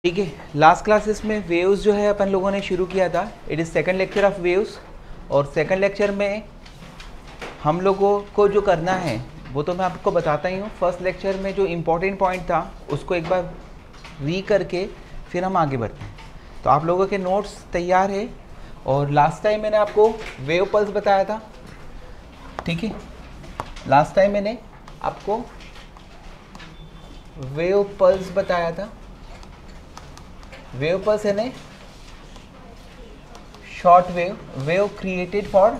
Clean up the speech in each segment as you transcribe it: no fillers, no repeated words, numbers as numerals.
ठीक है, last classes में वेव्स जो है अपन लोगों ने शुरू किया था। It is second lecture of waves. और सेकंड लेक्चर में हम लोगों को जो करना है वो तो मैं आपको बताता ही हूँ। फर्स्ट लेक्चर में जो इम्पोर्टेंट पॉइंट था उसको एक बार री करके फिर हम आगे बढ़ते हैं। तो आप लोगों के नोट्स तैयार है। और लास्ट टाइम मैंने आपको वेव पल्स बताया था, ठीक है। लास्ट टाइम मैंने आपको वेव पल्स बताया था। वेव पल्स है ना short wave created for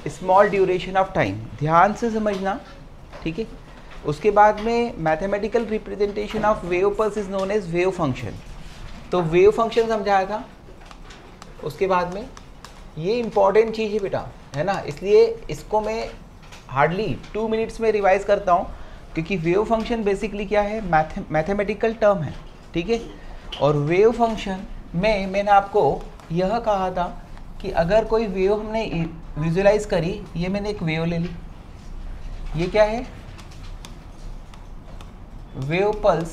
small duration of time. ध्यान से समझना, ठीक है। उसके बाद में mathematical representation of wave pulse is known as wave function. तो वेव फंक्शन समझाया था। उसके बाद में ये इंपॉर्टेंट चीज़ है बेटा, है ना, इसलिए इसको मैं हार्डली 2 मिनट्स में रिवाइज करता हूँ, क्योंकि वेव फंक्शन बेसिकली क्या है, मैथमेटिकल टर्म है, ठीक है। और वेव फंक्शन में मैंने आपको यह कहा था कि अगर कोई वेव हमने विजुलाइज करी, ये मैंने एक वेव ले ली, ये क्या है, wave pulse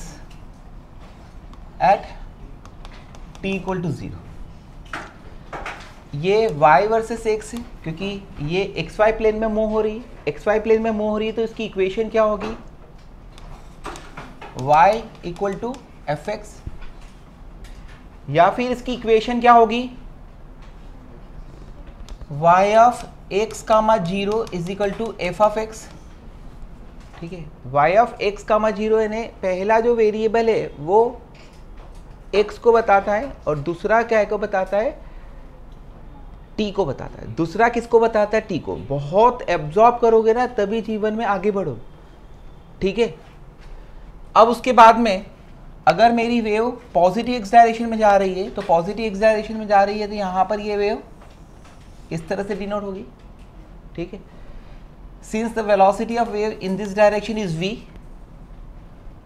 at t equal to 0। ये y वर्सेस x है, क्योंकि ये xy प्लेन में मूव हो रही है। xy प्लेन में मूव हो रही है तो इसकी इक्वेशन क्या होगी, y equal to F X, या फिर इसकी इक्वेशन क्या होगी, y of x comma 0 is equal to F of x, ठीक है। y ऑफ x कामा 0 यानी पहला जो वेरिएबल है वो x को बताता है और दूसरा क्या को बताता है, t को बताता है। दूसरा किसको बताता है, t को। बहुत एब्जॉर्ब करोगे ना तभी जीवन में आगे बढ़ो, ठीक है। अब उसके बाद में अगर मेरी वेव पॉजिटिव एक्स डायरेक्शन में जा रही है, तो पॉजिटिव एक्स डायरेक्शन में जा रही है तो यहाँ पर ये वेव इस तरह से डिनोट होगी, ठीक है। Since the velocity of wave in this direction is v,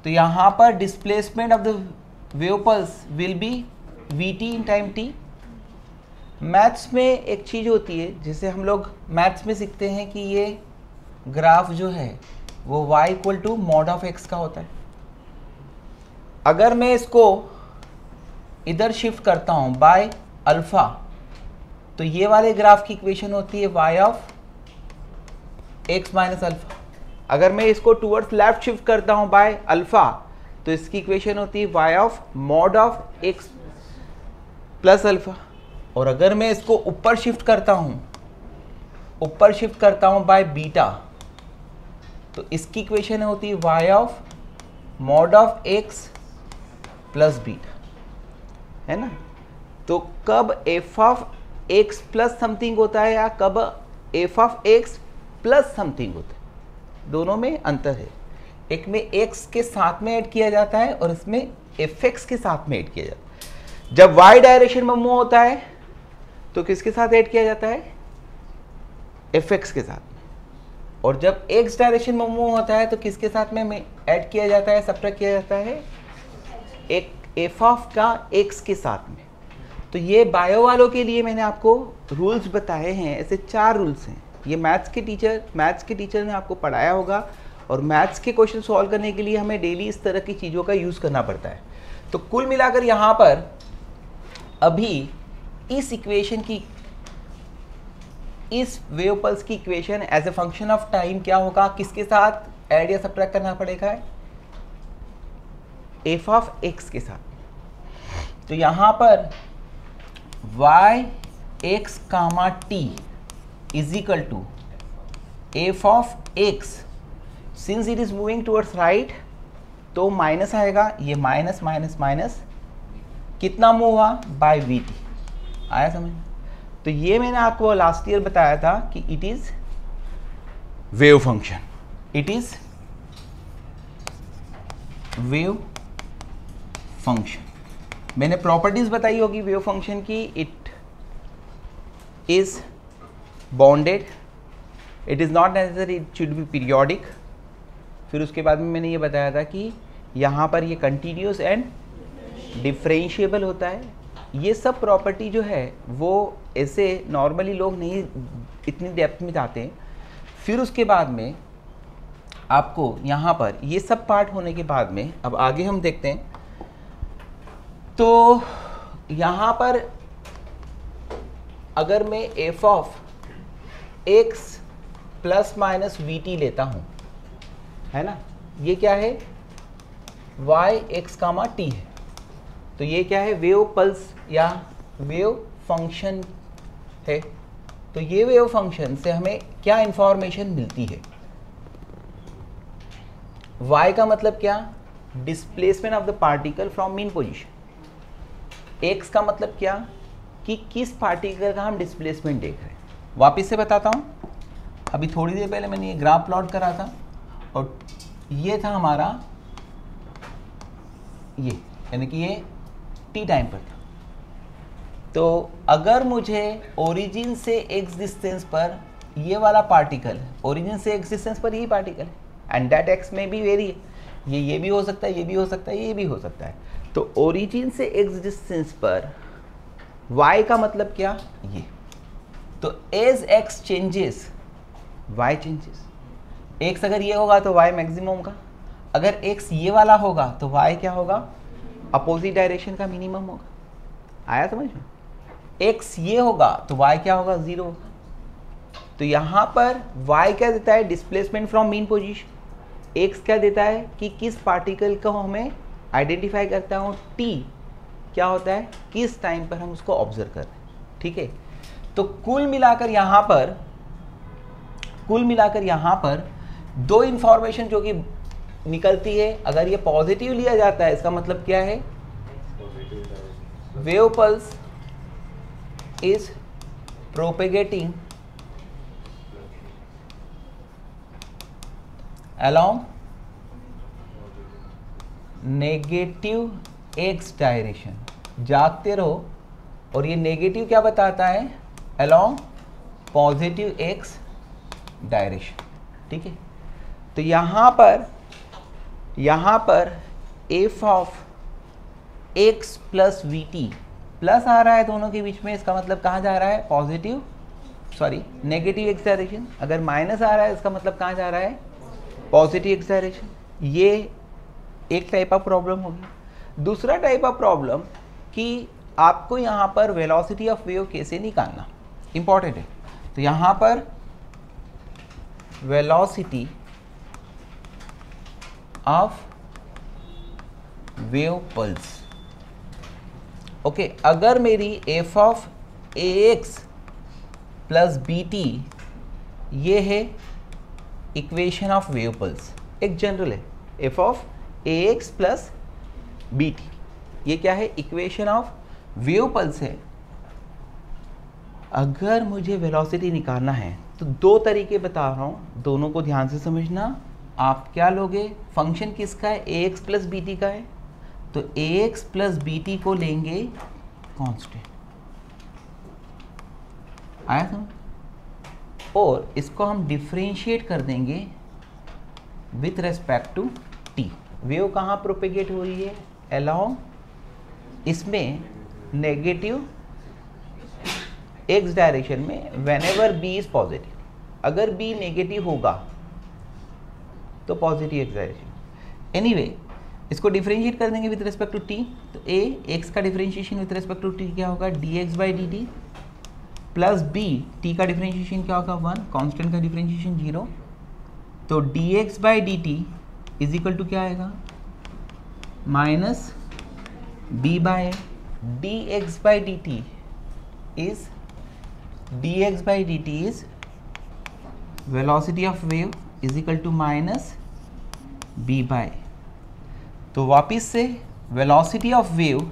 तो यहाँ पर displacement of the wave pulse will be vt in time t। Maths में एक चीज़ होती है जिसे हम लोग मैथ्स में सीखते हैं कि ये ग्राफ जो है वो y equal to mod of x का होता है। अगर मैं इसको इधर शिफ्ट करता हूँ बाय अल्फ़ा, तो ये वाले ग्राफ की इक्वेशन होती है y of x minus alpha. अगर मैं इसको टूवर्ड्स लेफ्ट शिफ्ट करता हूँ बाय अल्फ़ा, तो इसकी इक्वेशन होती है y of mod of x plus alpha. और अगर मैं इसको ऊपर शिफ्ट करता हूँ बाय बीटा, तो इसकी इक्वेशन होती है y of mod of x plus beta, है ना। तो कब f of x plus something होता है या कब f of x plus something होता है, दोनों में अंतर है। एक में x के साथ में ऐड किया जाता है और इसमें fx के साथ में ऐड किया जाता है। जब y डायरेक्शन में मूव होता है तो किसके साथ ऐड किया जाता है, fx के साथ। और जब x डायरेक्शन में मूव होता है तो किसके साथ में ऐड किया जाता है, सब्ट्रैक्ट किया जाता है, एक f ऑफ का x के साथ में। तो ये बायो वालों के लिए मैंने आपको रूल्स बताए हैं, ऐसे 4 रूल्स हैं। ये मैथ्स के टीचर ने आपको पढ़ाया होगा, और मैथ्स के क्वेश्चन सॉल्व करने के लिए हमें डेली इस तरह की चीज़ों का यूज़ करना पड़ता है। तो कुल मिलाकर यहाँ पर अभी इस इक्वेशन की, इस वेव पल्स की equation as a function of time क्या होगा, किसके साथ ऐड या सब्ट्रैक्ट करना पड़ेगा, एफ ऑफ एक्स के साथ। तो यहाँ पर y x comma t is equal to F of x, since it is moving towards right तो माइनस आएगा, ये माइनस माइनस माइनस कितना मूव हुआ, बाय vt। आया समझ। तो ये मैंने आपको लास्ट ईयर बताया था कि it is wave function, it is wave function. मैंने प्रॉपर्टीज बताई होगी वेव फंक्शन की, it is bounded, it is not necessary, it should be periodic. फिर उसके बाद में मैंने ये बताया था कि यहाँ पर ये कंटिन्यूस एंड डिफरेंशिएबल होता है। ये सब प्रॉपर्टी जो है वो ऐसे नॉर्मली लोग नहीं इतनी डेप्थ में जाते हैं। फिर उसके बाद में आपको यहाँ पर ये सब पार्ट होने के बाद में अब आगे हम देखते हैं तो यहाँ पर अगर मैं F of X plus minus V T लेता हूँ, है ना, ये क्या है, वाई एक्स कामा टी है, तो ये क्या है, वेव पल्स या वेव फंक्शन है। तो ये वेव फंक्शन से हमें क्या इंफॉर्मेशन मिलती है, y का मतलब क्या, displacement of the particle from mean position, x का मतलब क्या कि किस पार्टिकल का हम डिस्प्लेसमेंट देख रहे हैं। वापस से बताता हूँ, अभी थोड़ी देर पहले मैंने ये ग्राफ प्लॉट करा था और ये था हमारा ये, यानी कि ये t टाइम पर था। तो अगर मुझे ओरिजिन से x डिस्टेंस पर ये वाला पार्टिकल, ओरिजिन से x डिस्टेंस पर यही पार्टिकल है, एंड दैट x में भी वेरी है, ये भी हो सकता है, ये भी हो सकता है, ये भी हो सकता है। तो ओरिजिन से x डिस्टेंस पर y का मतलब क्या, ये, तो as x changes y changes. x अगर ये होगा तो y मैक्सिमम का, अगर x ये वाला होगा तो y क्या होगा, अपोजिट डायरेक्शन का मिनिमम होगा। आया समझ में, x ये होगा तो y क्या होगा, 0 होगा। तो यहाँ पर y क्या देता है, displacement from mean position, x क्या देता है कि किस पार्टिकल को हमें आइडेंटिफाई करता हूँ, t क्या होता है, किस टाइम पर हम उसको ऑब्जर्व कर रहे हैं। ठीक है, तो कुल मिलाकर यहाँ पर दो इंफॉर्मेशन जो कि निकलती है। अगर ये पॉजिटिव लिया जाता है, इसका मतलब क्या है, wave pulse is propagating along negative x direction. जागते रहो, और ये नेगेटिव क्या बताता है, along पॉजिटिव x डायरेक्शन। ठीक है, तो यहाँ पर f of x plus v t plus आ रहा है दोनों के बीच में, इसका मतलब कहाँ जा रहा है, positive, sorry negative X direction. अगर माइनस आ रहा है, इसका मतलब कहाँ जा रहा है, पॉजिटिव एक्स डायरेक्शन। ये एक टाइप ऑफ प्रॉब्लम होगी। दूसरा टाइप ऑफ प्रॉब्लम कि आपको यहाँ पर वेलोसिटी ऑफ वेव कैसे निकालना, इंपॉर्टेंट है। तो यहाँ पर velocity of wave pulse, okay, अगर मेरी F of A X plus B T ये है इक्वेशन ऑफ वेव पल्स, एक जनरल है, F of A X plus B T, ये क्या है, इक्वेशन ऑफ वेव पल्स है। अगर मुझे वेलोसिटी निकालना है तो दो तरीके बता रहा हूँ, दोनों को ध्यान से समझना। आप क्या लोगे, फंक्शन किसका है, ए एक्स प्लस बी टी का है, तो A X plus B T को लेंगे कांस्टेंट, आया समझ, और इसको हम डिफरेंशिएट कर देंगे with respect to T. Wave कहाँ प्रोपेगेट हो रही है, अलोंग, इसमें नेगेटिव एक्स डायरेक्शन में, व्हेनेवर बी इज पॉजिटिव। अगर बी नेगेटिव होगा तो पॉजिटिव एक्स डायरेक्शन। एनीवे, इसको डिफरेंशिएट कर देंगे विथ रेस्पेक्ट टू टी, तो ए एक्स का differentiation with respect to T क्या होगा, D x by D T, plus B T का डिफरेंशिएशन क्या होगा 1, कांस्टेंट का डिफरेंशिएशन 0, तो D x by D t is equal to क्या आएगा, minus b by d x by D t is, d x by D t is velocity of wave is equal to minus b by, तो वापिस से velocity of wave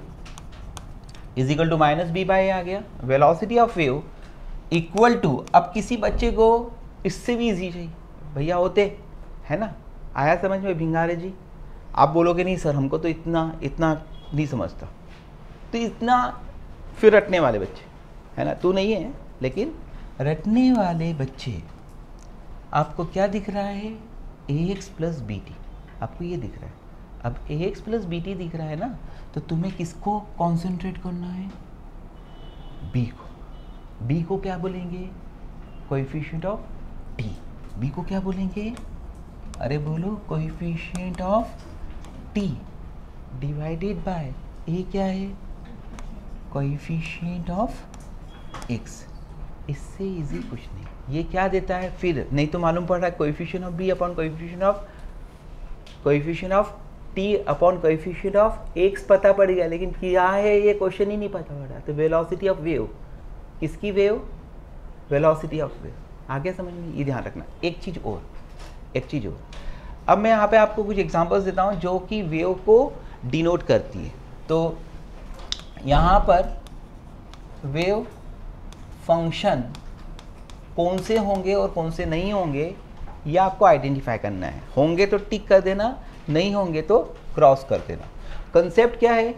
is equal to minus b by आ गया। Velocity of wave equal to, अब किसी बच्चे को इससे भी इजी चाहिए भैया होते, है ना, आया समझ में भिंगारे जी। आप बोलोगे नहीं सर हमको तो इतना नहीं समझता, तो इतना फिर रटने वाले बच्चे, है ना, तू नहीं है लेकिन रटने वाले बच्चे, आपको क्या दिख रहा है, ए एक्स प्लस बी टी, आपको ये दिख रहा है। अब ए एक्स प्लस बी टी दिख रहा है ना, तो तुम्हें किसको कॉन्सेंट्रेट करना है, बी को। बी को क्या बोलेंगे, कोएफिशिएंट ऑफ टी। बी को क्या बोलेंगे, अरे बोलो, coefficient of T divided by ये क्या है, कोएफिशिएंट ऑफ एक्स, इससे इजी कुछ नहीं। ये क्या देता है फिर, नहीं तो मालूम पड़ रहा है coefficient of B upon coefficient of T upon coefficient of X पता पड़ गया, लेकिन क्या है ये क्वेश्चन ही नहीं पता पड़ रहा। तो वेलोसिटी ऑफ वेव, किसकी वेव, वेलोसिटी ऑफ वेव, आगे समझ में, ये ध्यान रखना। एक चीज़ और, अब मैं यहाँ पे आपको कुछ एग्जांपल्स देता हूँ जो कि वेव को डिनोट करती है। तो यहाँ पर वेव फंक्शन कौन से होंगे और कौन से नहीं होंगे ये आपको आइडेंटिफाई करना है। होंगे तो टिक कर देना, नहीं होंगे तो क्रॉस कर देना। कंसेप्ट क्या है,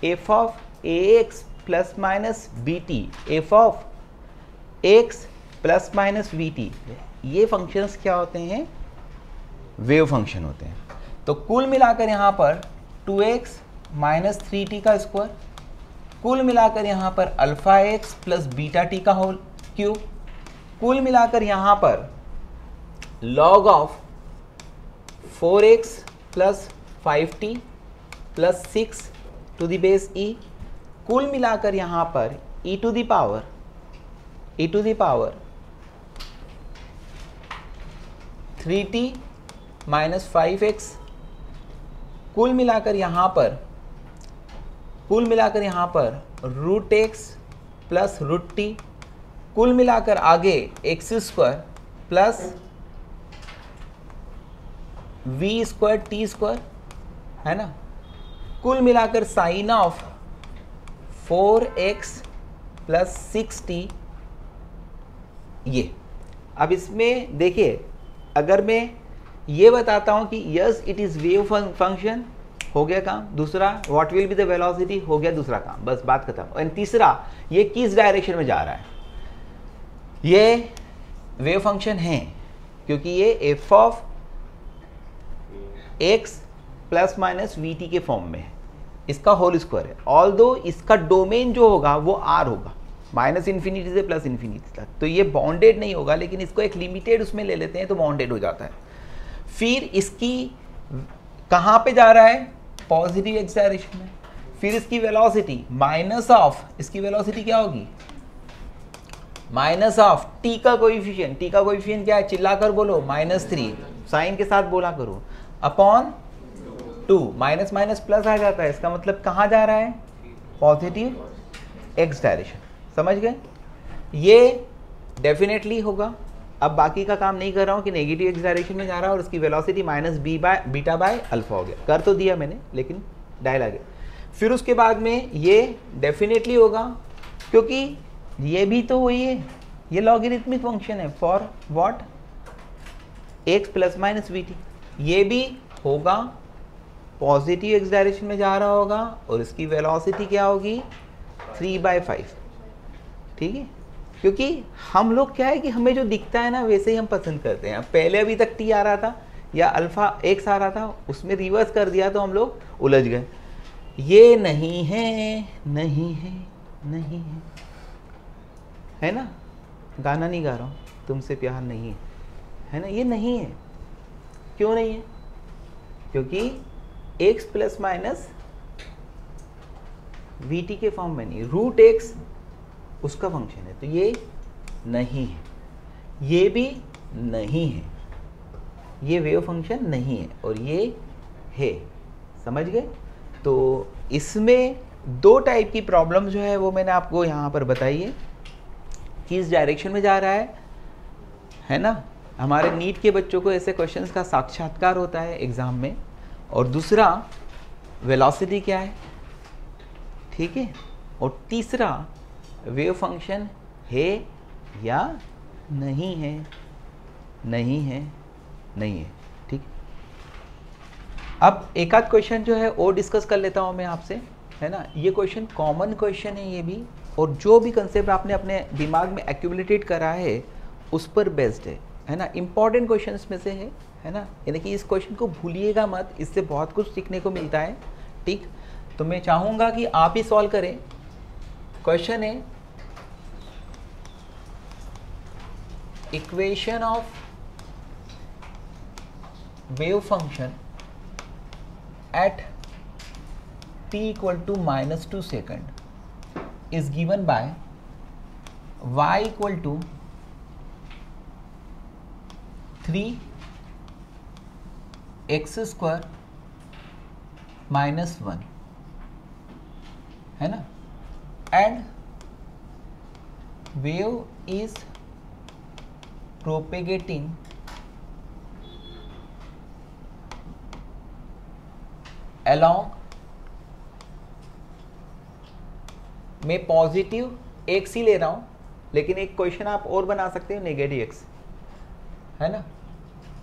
F of A X plus minus B T, F of X plus minus V T, ये फंक्शंस क्या होते हैं, वेव फंक्शन होते हैं। तो कुल मिलाकर यहाँ पर 2x माइनस 3t का स्क्वायर, कुल मिलाकर यहाँ पर alpha X plus beta T का होल क्यूब, कुल मिलाकर यहाँ पर log of 4x plus 5t plus 6 to the base e, कुल मिलाकर यहाँ पर e to the power 3t minus 5x, कुल मिलाकर यहाँ पर root X plus root T, कुल मिलाकर आगे X square plus V square T square, है ना, कुल मिलाकर sign of 4x plus 6t। ये अब इसमें देखिए, अगर मैं ये बताता हूं कि yes it is wave function, हो गया काम। दूसरा, what will be the velocity, हो गया दूसरा काम, बस बात खत्म। और तीसरा, ये किस डायरेक्शन में जा रहा है, ये वेव फंक्शन है क्योंकि ये F of X plus minus V T के फॉर्म में है, इसका होल स्क्वायर है। ऑल्दो इसका डोमेन जो होगा वो आर होगा, माइनस इन्फिनिटी से प्लस इन्फिनिटी तक, तो ये बाउंडेड नहीं होगा, लेकिन इसको एक लिमिटेड उसमें ले लेते हैं तो बाउंडेड हो जाता है। फिर इसकी कहाँ पे जा रहा है, पॉजिटिव एक्स डायरेक्शन में। फिर इसकी वेलोसिटी माइनस ऑफ, इसकी वेलोसिटी क्या होगी, माइनस ऑफ टी का कोएफिशिएंट, टी का कोएफिशिएंट क्या है, चिल्लाकर बोलो, -3, साइन के साथ बोला करो, अपॉन 2, माइनस माइनस प्लस आ जाता है, इसका मतलब कहाँ जा रहा है, पॉजिटिव एक्स डायरेक्शन। समझ गए, ये डेफिनेटली होगा। अब बाकी का काम नहीं कर रहा हूँ कि नेगेटिव एक्स डायरेक्शन में जा रहा है और उसकी velocity minus beta by alpha हो गया, कर तो दिया मैंने लेकिन डायल आ गया। फिर उसके बाद में ये डेफिनेटली होगा क्योंकि ये भी तो वही है, ये लॉगरिथमिक फंक्शन है for what, x plus minus V T, ये भी होगा, पॉजिटिव एक्स डायरेक्शन में जा रहा होगा और इसकी वेलोसिटी क्या होगी, 3/5। ठीक है, क्योंकि हम लोग क्या है कि हमें जो दिखता है ना वैसे ही हम पसंद करते हैं। पहले अभी तक टी आ रहा था या अल्फा एक्स आ रहा था, उसमें रिवर्स कर दिया तो हम लोग उलझ गए। ये नहीं है, नहीं है, नहीं है ना, गाना नहीं गा रहा हूँ, तुमसे प्यार नहीं है ना, ये नहीं है। क्यों नहीं है, क्योंकि x plus minus V T के फॉर्म में नहीं, रूट एक्स उसका फंक्शन है, तो ये नहीं है, ये भी नहीं है, ये वेव फंक्शन नहीं है और ये है। समझ गए, तो इसमें दो टाइप की प्रॉब्लम जो है वो मैंने आपको यहाँ पर बताई है, किस डायरेक्शन में जा रहा है ना। हमारे नीट के बच्चों को ऐसे क्वेश्चंस का साक्षात्कार होता है एग्ज़ाम में। और दूसरा, वेलोसिटी क्या है, ठीक है, और तीसरा, वेव फंक्शन है या नहीं है, नहीं है, नहीं है। ठीक, अब एक आध क्वेश्चन जो है और डिस्कस कर लेता हूँ मैं आपसे, है ना। ये क्वेश्चन कॉमन क्वेश्चन है ये भी, और जो भी कंसेप्ट आपने अपने दिमाग में एक्यूमुलेटेड करा है उस पर बेस्ड है ना, इंपॉर्टेंट क्वेश्चंस में से है ना। यानी कि इस क्वेश्चन को भूलिएगा मत, इससे बहुत कुछ सीखने को मिलता है। ठीक, तो मैं चाहूँगा कि आप ही सॉल्व करें। क्वेश्चन है, equation of wave function at t equal to -2 second is given by y equal to 3x square -1 है ना, and wave is propagating along, मैं पॉजिटिव x ही ले रहा हूं, लेकिन एक क्वेश्चन आप और बना सकते हो नेगेटिव x, है ना।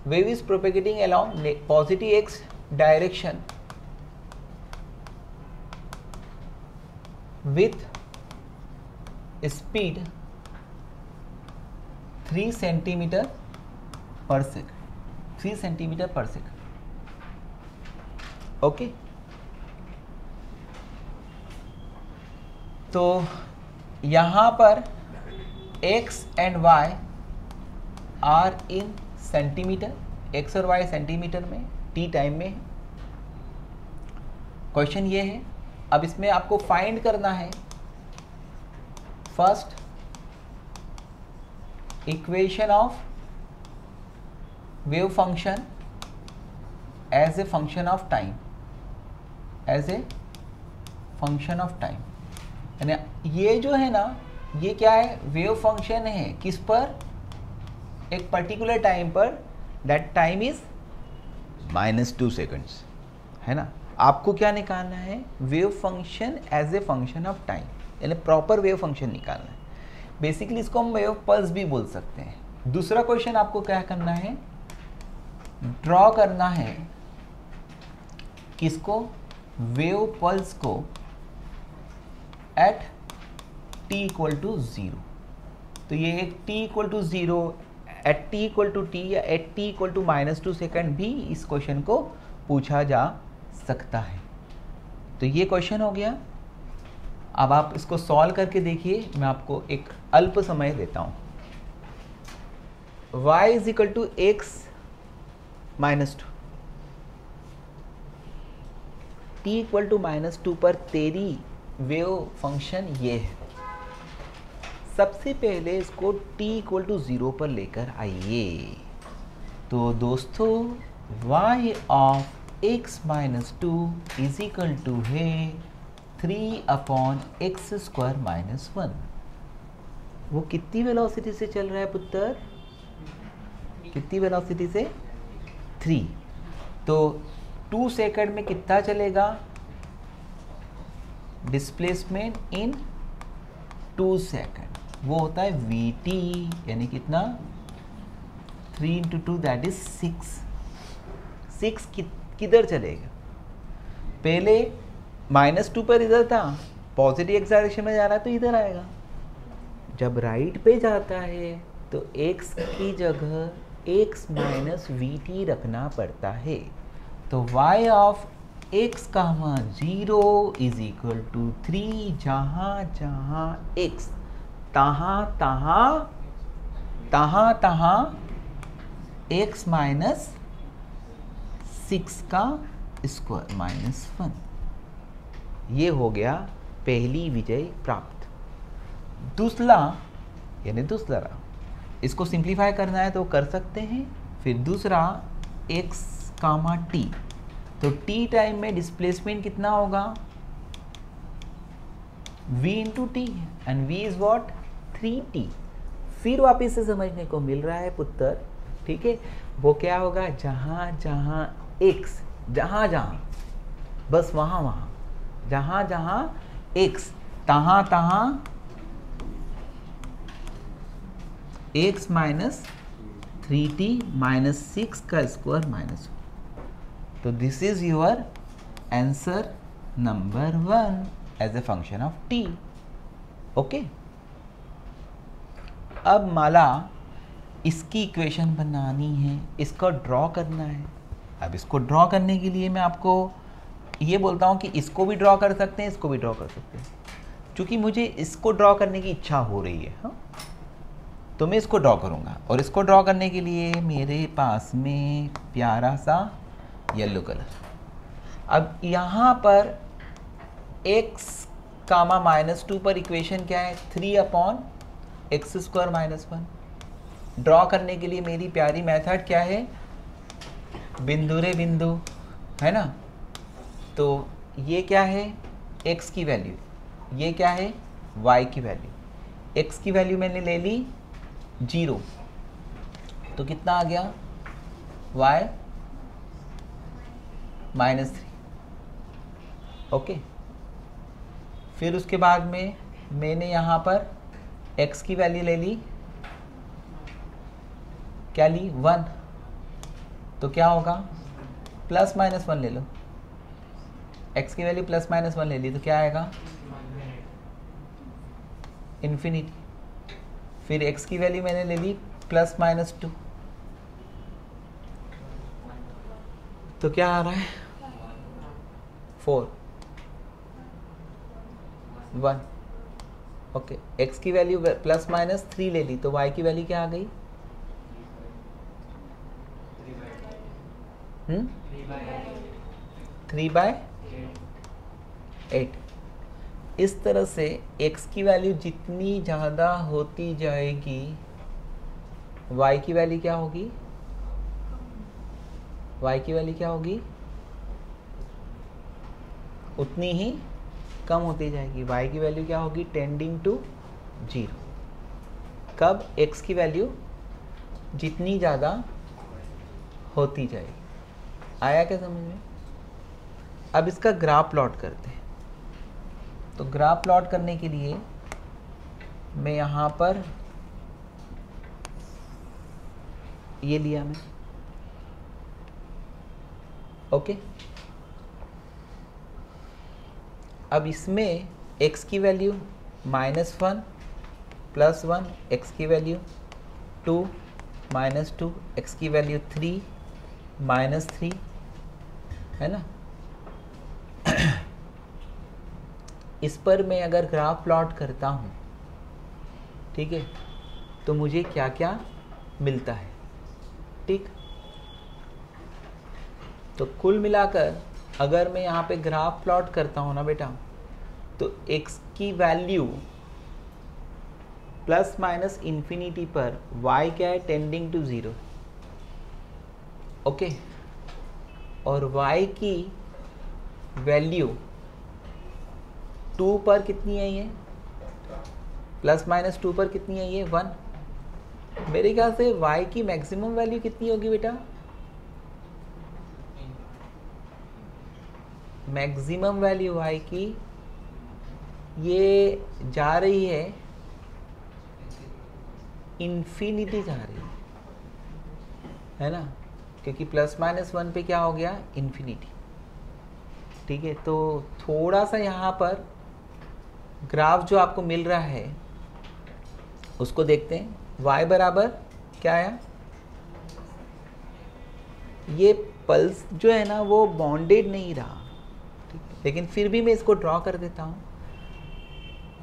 Wave is propagating along positive x direction with speed 3 centimetre per second, 3 centimetre per second. Okay, तो यहां पर x and y are in centimetre, x और y सेंटीमीटर में, t टाइम में है। क्वेश्चन ये है, अब इसमें आपको फाइंड करना है first equation of wave function as a function of time, as a function of time. यानी ये जो है ना, ये क्या है, वेव फंक्शन है किस पर, एक पर्टिकुलर टाइम पर, दैट टाइम इज -2 सेकंड्स, है ना। आपको क्या निकालना है, wave function as a function of time, यानी प्रॉपर वेव फंक्शन निकालना है। बेसिकली इसको हम वेव पल्स भी बोल सकते हैं। दूसरा क्वेश्चन आपको क्या करना है, ड्रॉ करना है किसको, वेव पल्स को एट t इक्वल टू 0। तो ये एक t equal to 0, at t equal to t या at t equal to -2 second भी इस क्वेश्चन को पूछा जा सकता है। तो ये क्वेश्चन हो गया। अब आप इसको सॉल्व करके देखिए, मैं आपको एक अल्प समय देता हूं। y is equal to x -2, t equal to -2 पर तेरी वेव फंक्शन ये है। सबसे पहले इसको t इक्वल टू 0 पर लेकर आइए। तो दोस्तों y of x -2 is equal to है 3/x² -1। वो कितनी वेलोसिटी से चल रहा है पुत्र, कितनी वेलोसिटी से, 3। तो 2 सेकंड में कितना चलेगा, डिस्प्लेसमेंट इन 2 सेकंड, वो होता है vt, यानी कितना, 3 × 2 दैट इज 6 किधर चलेगा, पहले -2 पर इधर था, पॉजिटिव एक्स डायरेक्शन में जा रहा है तो इधर आएगा। जब राइट पे जाता है तो x की जगह x - vt रखना पड़ता है। तो y of x, 0 is equal to 3, जहाँ जहाँ x, तहाँ तहाँ x -6 का स्क्वायर -1। ये हो गया पहली विजय प्राप्त। दूसरा, इसको सिंप्लीफाई करना है तो कर सकते हैं। फिर दूसरा x, t, तो t टाइम में डिस्प्लेसमेंट कितना होगा, v × t, and v is what, 3t। फिर वापस से समझने को मिल रहा है पुत्र, ठीक है। वो क्या होगा, जहाँ जहाँ x, बस वहाँ जहाँ x, तहाँ x -3t -6 का स्क्वायर -1। तो this is your answer number 1 as a function of t। Okay, अब माला इसकी इक्वेशन बनानी है, इसको ड्रॉ करना है। अब इसको ड्रॉ करने के लिए मैं आपको ये बोलता हूँ कि इसको भी ड्रॉ कर सकते हैं, इसको भी ड्रॉ कर सकते हैं। क्योंकि मुझे इसको ड्रॉ करने की इच्छा हो रही है, हाँ, तो मैं इसको ड्रॉ करूँगा। और इसको ड्रॉ करने के लिए मेरे पास में प्यारा सा येलो कलर। अब यहाँ पर x कामा -2 पर इक्वेशन क्या है, 3/x² -1। ड्रॉ करने के लिए मेरी प्यारी मेथड क्या है, बिंदु रे बिंदु, है ना। तो ये क्या है, x की वैल्यू, ये क्या है, y की वैल्यू। x की वैल्यू मैंने ले ली 0, तो कितना आ गया, y -3। ओके, फिर उसके बाद में मैंने यहाँ पर x की वैल्यू ले ली, क्या ली, 1, तो क्या होगा, +-1 ले लो, x की वैल्यू +-1 ले ली तो क्या आएगा, इन्फिनिटी। फिर x की वैल्यू मैंने ले ली +-2, तो क्या आ रहा है, 4, 1। ओके, x की वैल्यू +-3 ले ली तो y की वैल्यू क्या आ गई, 3/8। इस तरह से x की वैल्यू जितनी ज़्यादा होती जाएगी y की वैल्यू क्या होगी, y की वैल्यू क्या होगी, उतनी ही कम होती जाएगी। y की वैल्यू क्या होगी, टेंडिंग टू 0। कब, x की वैल्यू जितनी ज़्यादा होती जाएगी। आया क्या समझ में। अब इसका ग्राफ प्लॉट करते हैं। तो ग्राफ प्लॉट करने के लिए मैं यहाँ पर ये लिया मैं, ओके। अब इसमें x की वैल्यू -1 +1, x की वैल्यू 2 -2, x की वैल्यू 3 -3, है ना। इस पर मैं अगर ग्राफ प्लॉट करता हूँ, ठीक है, तो मुझे क्या क्या मिलता है, ठीक। तो कुल मिलाकर अगर मैं यहाँ पे ग्राफ प्लॉट करता हूँ ना बेटा, तो x की वैल्यू ± इन्फिनिटी पर y क्या है, टेंडिंग टू 0, ओके। और y की वैल्यू 2 पर कितनी है, ये ±2 पर कितनी है, ये 1। मेरे ख्याल से y की मैक्सिमम वैल्यू कितनी होगी बेटा, मैक्सिमम वैल्यू y की ये जा रही है, इन्फिनिटी जा रही है ना, क्योंकि ±1 पे क्या हो गया, इन्फिनिटी, ठीक है। तो थोड़ा सा यहाँ पर ग्राफ जो आपको मिल रहा है उसको देखते हैं। y बराबर क्या आया, ये पल्स जो है ना वो बॉन्डेड नहीं रहा, ठीक है, लेकिन फिर भी मैं इसको ड्रॉ कर देता हूँ।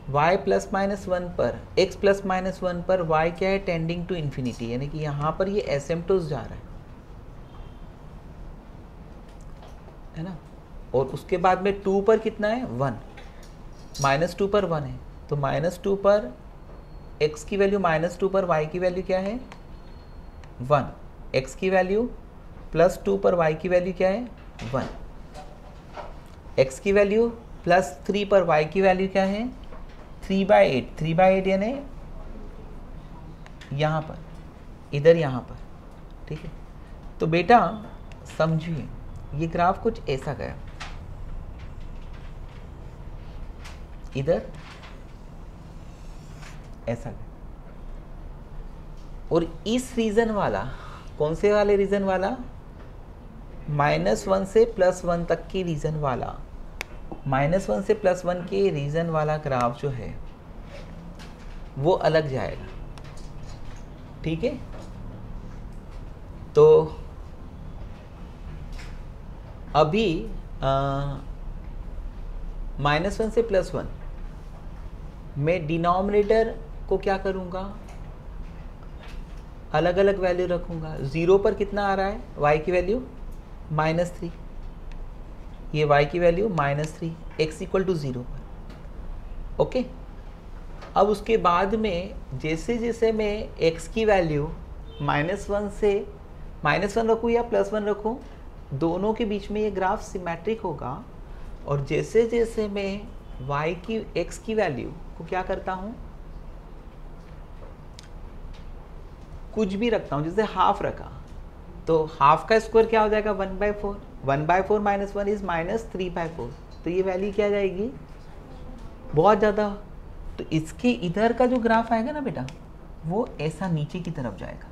y +-1 पर, x +-1 पर y क्या है, टेंडिंग टू इन्फिनिटी, यानी कि यहाँ पर ये एसिम्पटोस जा रहा है ना। और उसके बाद में 2 पर कितना है, 1, -2 पर 1 है, तो -2 पर x की वैल्यू, -2 पर y की वैल्यू क्या है, 1, x की वैल्यू +2 पर y की वैल्यू क्या है, 1, x की वैल्यू +3 पर y की वैल्यू क्या है, 3/8, 3/8 यानी यहाँ पर, इधर यहाँ पर, ठीक है। तो बेटा समझिए, ये ग्राफ कुछ ऐसा गया, इधर ऐसा गया, और इस रीजन वाला, कौन से वाले रीजन वाला, -1 से +1 तक की रीजन वाला, -1 से +1 के रीजन वाला ग्राफ जो है वो अलग जाएगा, ठीक है। तो अभी -1 से +1 मैं डिनोमिनेटर को क्या करूँगा, अलग अलग वैल्यू रखूँगा। 0 पर कितना आ रहा है, y की वैल्यू -3, ये y की वैल्यू -3, x इक्वल टू 0 पर। ओके, अब उसके बाद में जैसे जैसे मैं x की वैल्यू -1 से -1 रखूँ या +1 रखूँ, दोनों के बीच में ये ग्राफ सिमेट्रिक होगा। और जैसे जैसे मैं x की वैल्यू को क्या करता हूँ, कुछ भी रखता हूँ, जैसे हाफ रखा तो हाफ का स्क्वायर क्या हो जाएगा 1/4, 1/4 - 1 इज -3/4, तो ये वैल्यू क्या जाएगी बहुत ज़्यादा। तो इसके इधर का जो ग्राफ आएगा ना बेटा, वो ऐसा नीचे की तरफ जाएगा,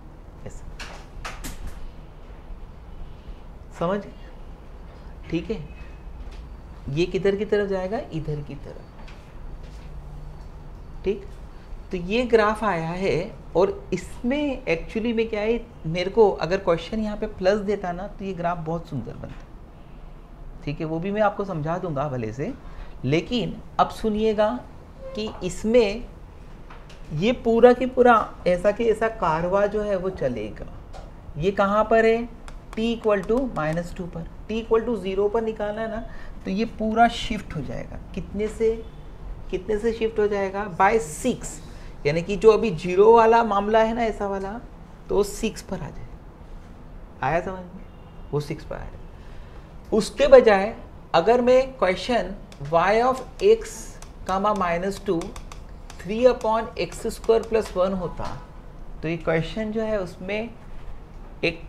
ऐसा, समझ, ठीक है। ये किधर की तरफ जाएगा, इधर की तरफ, ठीक। तो ये ग्राफ आया है और इसमें एक्चुअली में क्या है, मेरे को अगर क्वेश्चन यहाँ पे प्लस देता ना तो ये ग्राफ बहुत सुंदर बनता, ठीक है। वो भी मैं आपको समझा दूंगा भले से, लेकिन अब सुनिएगा कि इसमें ये पूरा की पूरा ऐसा कि ऐसा कारवा जो है वो चलेगा। ये कहाँ पर है, t इक्वल टू -2 पर, t इक्वल टू 0 पर निकालना है ना, तो ये पूरा शिफ्ट हो जाएगा, कितने से शिफ्ट हो जाएगा, बाय 6, यानी कि जो अभी 0 वाला मामला है ना, ऐसा वाला, तो वो 6 पर आ जाए, आया समझ में, वो 6 पर आ जाए। उसके बजाय अगर मैं question y of x comma -2 3/x² + 1 होता, तो ये क्वेश्चन जो है उसमें एक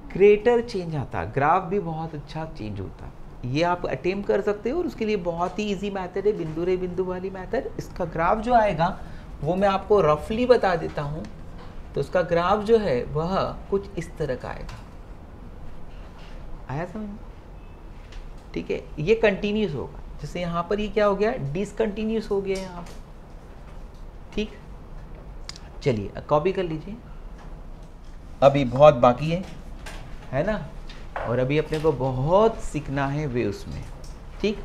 ग्रेटर चेंज आता, ग्राफ भी बहुत अच्छा चेंज होता। ये आप अटेम्प्ट कर सकते हो और उसके लिए बहुत ही इजी मेथड है, बिंदु रे बिंदु वाली मेथड। इसका ग्राफ जो आएगा वो मैं आपको रफली बता देता हूँ। तो उसका ग्राफ जो है वह कुछ इस तरह का आएगा, आया समझ, ठीक है। ये कंटिन्यूस होगा, जैसे यहाँ पर ये क्या हो गया, डिसकंटिन्यूस हो गया यहाँ, ठीक। चलिए कॉपी कर लीजिए, अभी बहुत बाकी है ना, और अभी अपने को बहुत सीखना है वेव्स में, ठीक।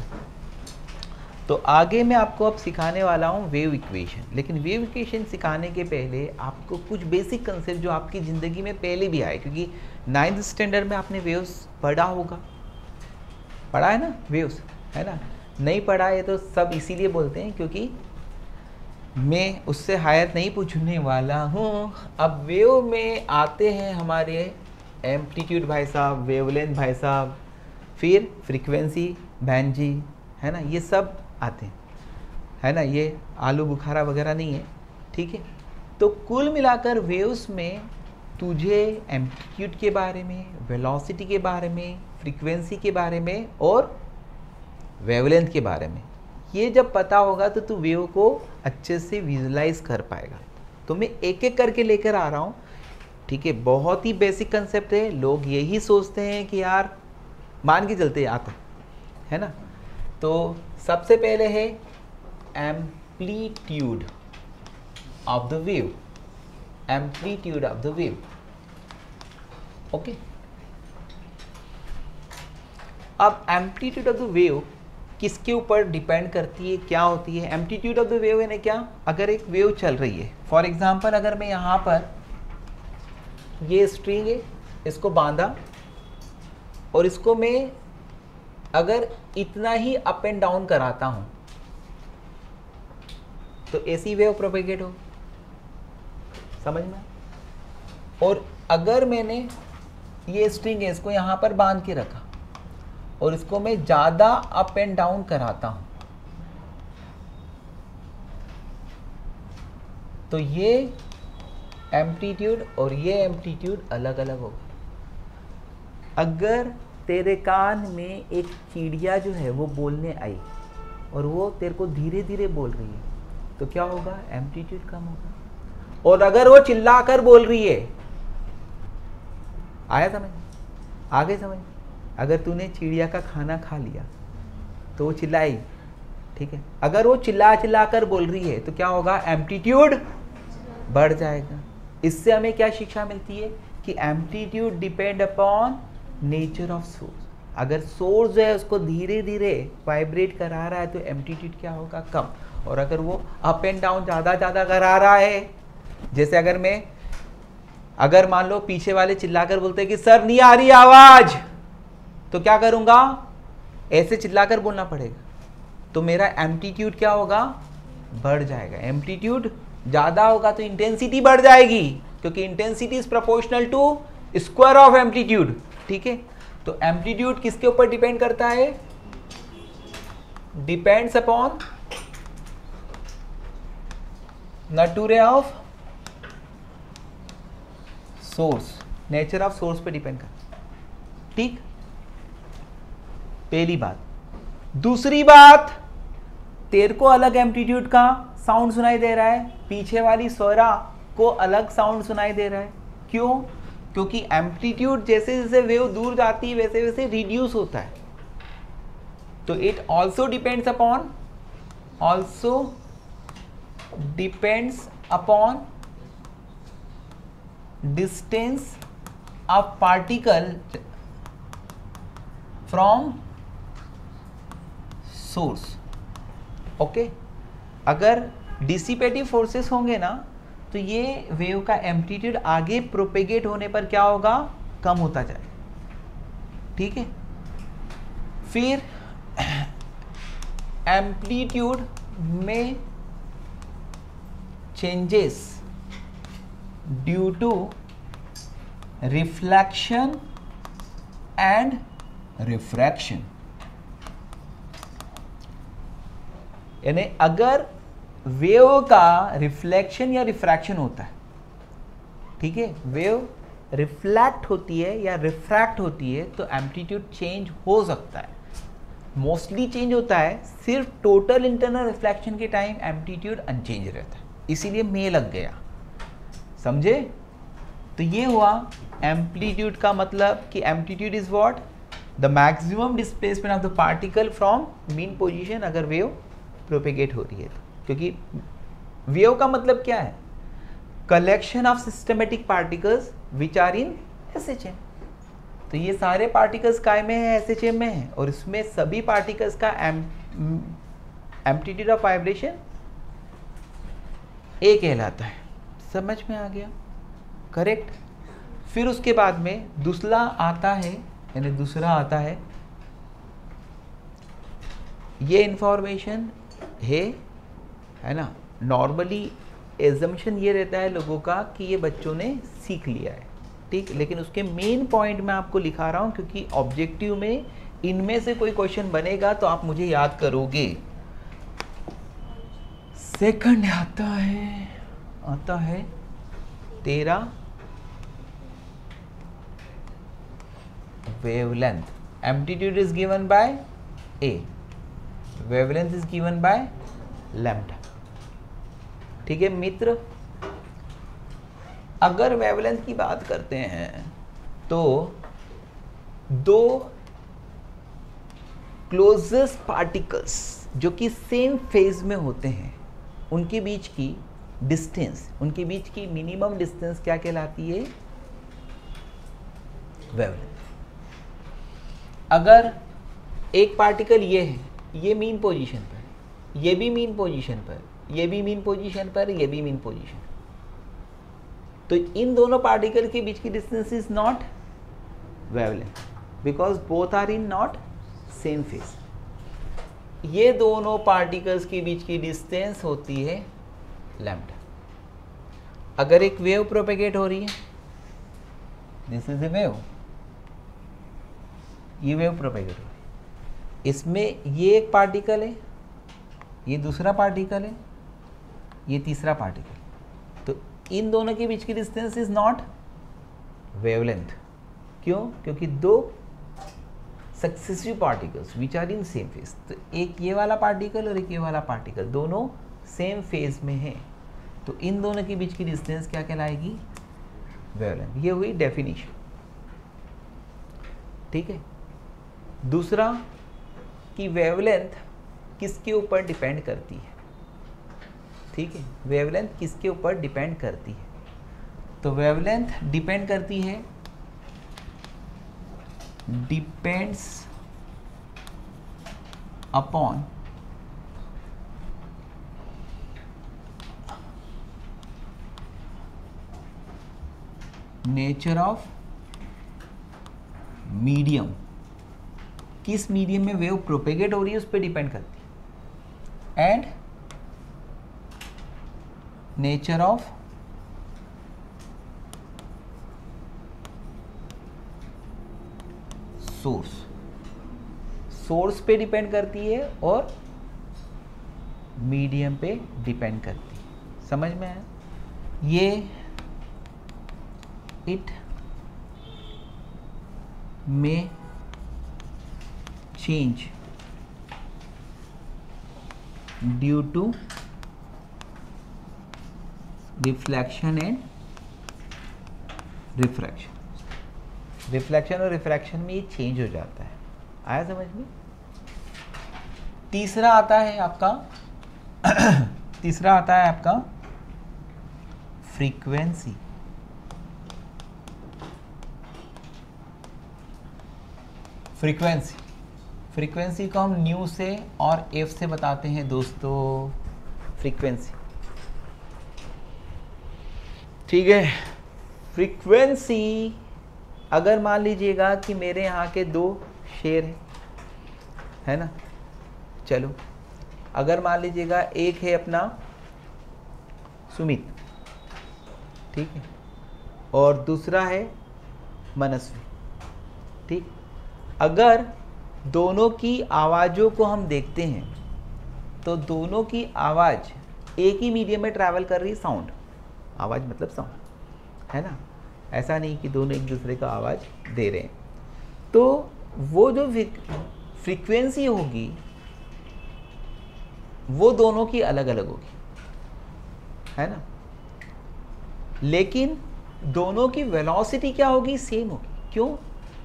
तो आगे मैं आपको अब सिखाने वाला हूँ वेव इक्वेशन, लेकिन वेव इक्वेशन सिखाने के पहले आपको कुछ बेसिक कंसेप्ट जो आपकी ज़िंदगी में पहले भी आए, क्योंकि 9th स्टैंडर्ड में आपने वेव्स पढ़ा होगा, पढ़ा है ना वेव्स, है ना। नहीं पढ़ा है तो सब इसीलिए बोलते हैं क्योंकि मैं उससे हायर नहीं पूछने वाला हूँ। अब वेव में आते हैं हमारे एम्पलीट्यूड भाई साहब, वेवलेंथ भाई साहब, फिर फ्रीक्वेंसी बहन जी, है ना, ये सब आते हैं, है ना, ये आलू बुखारा वगैरह नहीं है, ठीक है। तो कुल मिलाकर वेव्स में तुझे एम्पलीट्यूड के बारे में, वेलोसिटी के बारे में, फ्रीक्वेंसी के बारे में और वेवलेंथ के बारे में, ये जब पता होगा तो तू वेव को अच्छे से विजुलाइज कर पाएगा। तो मैं एक एक करके लेकर आ रहा हूँ, ठीक है। बहुत ही बेसिक कंसेप्ट है, लोग यही सोचते हैं कि यार मान के चलते आता है ना। तो सबसे पहले है amplitude of the wave, amplitude of the wave, okay. अब एम्पलीट्यूड ऑफ द वेव किसके ऊपर डिपेंड करती है, क्या होती है एम्पलीट्यूड ऑफ द वेव, यानी क्या, अगर एक वेव चल रही है, फॉर एग्जांपल अगर मैं यहाँ पर ये स्ट्रिंग है, इसको बांधा और इसको मैं अगर इतना ही अप एंड डाउन कराता हूं तो ऐसी वेव प्रोपेगेट हो, समझ में। और अगर मैंने ये स्ट्रिंग है, इसको यहाँ पर बांध के रखा और इसको मैं ज़्यादा अप एंड डाउन कराता हूं तो ये एम्पलीट्यूड और ये एम्पलीट्यूड अलग अलग होगा। अगर तेरे कान में एक चिड़िया जो है वो बोलने आई और वो तेरे को धीरे धीरे बोल रही है तो क्या होगा, एम्पलीट्यूड कम होगा। और अगर वो चिल्लाकर बोल रही है, आया समझ, आगे समझ, अगर तूने चिड़िया का खाना खा लिया तो वो चिल्लाई, ठीक है। अगर वो चिल्ला चिल्ला कर बोल रही है तो क्या होगा, एम्पलीट्यूड बढ़ जाएगा। इससे हमें क्या शिक्षा मिलती है कि amplitude depend upon nature of source. अगर सोर्स जो है उसको धीरे धीरे वाइब्रेट करा रहा है तो एम्पलीट्यूड क्या होगा, कम। और अगर वो अप एंड डाउन ज़्यादा ज़्यादा करा रहा है, जैसे अगर मान लो पीछे वाले चिल्लाकर बोलते हैं कि सर नहीं आ रही आवाज, तो क्या करूंगा, ऐसे चिल्लाकर बोलना पड़ेगा, तो मेरा एम्पलीट्यूड क्या होगा, बढ़ जाएगा। एम्पलीट्यूड ज़्यादा होगा तो इंटेंसिटी बढ़ जाएगी, क्योंकि intensity is proportional to square of amplitude. ठीक है, तो एम्पलीट्यूड किसके ऊपर डिपेंड करता है, depends upon nature of source, nature of source पे डिपेंड करता है। ठीक, पहली बात। दूसरी बात, तेरे को अलग एम्पलीट्यूड का साउंड सुनाई दे रहा है, पीछे वाली स्वरा को अलग साउंड सुनाई दे रहा है। क्यों? क्योंकि एम्पलीट्यूड जैसे जैसे वेव दूर जाती है वैसे वैसे रिड्यूस होता है। तो it also depends upon distance of particle from source. Okay, अगर डिसिपेटिव फोर्सेस होंगे ना तो ये वेव का एम्पलीट्यूड आगे प्रोपेगेट होने पर क्या होगा, कम होता जाए। ठीक है, फिर एम्पलीट्यूड में changes due to reflection and refraction. यानी अगर वेव का रिफ्लेक्शन या रिफ्रैक्शन होता है, ठीक है, वेव रिफ्लेक्ट होती है या रिफ्रैक्ट होती है तो एम्पलीट्यूड चेंज हो सकता है, मोस्टली चेंज होता है। सिर्फ टोटल इंटरनल रिफ्लेक्शन के टाइम एम्पलीट्यूड अनचेंज रहता है, इसीलिए में लग गया, समझे? तो ये हुआ एम्पलीट्यूड का मतलब कि amplitude is what, the maximum displacement of the particle from mean position अगर वेव प्रोपेगेट हो रही है। क्योंकि वेव का मतलब क्या है, collection of systematic particles which are in SHM. तो ये सारे पार्टिकल्स काय में है, एसएचएम में है, और इसमें सभी पार्टिकल्स का एम्पलीट्यूड ऑफ वाइब्रेशन ए कहलाता है। समझ में आ गया? करेक्ट। फिर उसके बाद में दूसरा आता है, यानी दूसरा आता है, ये इंफॉर्मेशन है ना, नॉर्मली एजम्पशन ये रहता है लोगों का कि ये बच्चों ने सीख लिया है, ठीक, लेकिन उसके मेन पॉइंट मैं आपको लिखा रहा हूँ क्योंकि ऑब्जेक्टिव में इनमें से कोई क्वेश्चन बनेगा तो आप मुझे याद करोगे। सेकंड आता है तेरा wavelength. Amplitude is given bye A, wavelength is given by lambda. ठीक है मित्र, अगर वेवलेंथ की बात करते हैं तो दो क्लोजेस्ट पार्टिकल्स जो कि सेम फेज में होते हैं उनके बीच की डिस्टेंस, उनके बीच की मिनिमम डिस्टेंस क्या कहलाती है, वेवलेंथ। अगर एक पार्टिकल ये है, ये मीन पोजीशन पर, ये भी मीन पोजीशन पर, ये भी मीन पोजीशन पर, ये भी मीन पोजीशन, तो इन दोनों पार्टिकल के बीच की distance is not wavelength because both are in not same phase. ये दोनों पार्टिकल्स के बीच की डिस्टेंस होती है लैम्डा। अगर एक वेव प्रोपेगेट हो रही है, दिस इज ए वेव, ये वेव प्रोपेगेट हो रही है, इसमें ये एक पार्टिकल है, ये दूसरा पार्टिकल है, ये तीसरा पार्टिकल, तो इन दोनों के बीच की डिस्टेंस इज नॉट वेवलेंथ। क्यों? क्योंकि दो successive particles which are in same phase, तो एक ये वाला पार्टिकल और एक ये वाला पार्टिकल दोनों सेम फेज में है, तो इन दोनों के बीच की डिस्टेंस क्या कहलाएगी, वेवलेंथ। ये हुई डेफिनेशन। ठीक है, दूसरा कि वेवलेंथ किसके ऊपर डिपेंड करती है। ठीक है, वेवलेंथ किसके ऊपर डिपेंड करती है, तो वेवलेंथ डिपेंड करती है, depends upon nature of medium किस मीडियम में वेव प्रोपेगेट हो रही है उस पर डिपेंड करती है। एंड नेचर ऑफ सोर्स पे डिपेंड करती है और मीडियम पे डिपेंड करती है। समझ में आया? ये इट में change due to reflection and refraction. Reflection और रिफ्रैक्शन में ये चेंज हो जाता है। आया समझ में? तीसरा आता है आपका फ्रीक्वेंसी। फ्रीक्वेंसी को हम न्यू से और एफ से बताते हैं दोस्तों, फ्रीक्वेंसी। ठीक है, फ्रीक्वेंसी अगर मान लीजिएगा कि मेरे यहाँ के 2 शेर है ना, चलो अगर मान लीजिएगा एक है अपना सुमित, ठीक है, और दूसरा है मनस्वी, ठीक। अगर दोनों की आवाज़ों को हम देखते हैं तो दोनों की आवाज़ एक ही मीडियम में ट्रैवल कर रही है, साउंड, आवाज़ मतलब साउंड, है ना। ऐसा नहीं कि दोनों एक दूसरे का आवाज़ दे रहे हैं। तो वो जो फ्रीक्वेंसी होगी वो दोनों की अलग अलग होगी, है ना। लेकिन दोनों की वेलोसिटी क्या होगी? सेम होगी। क्यों?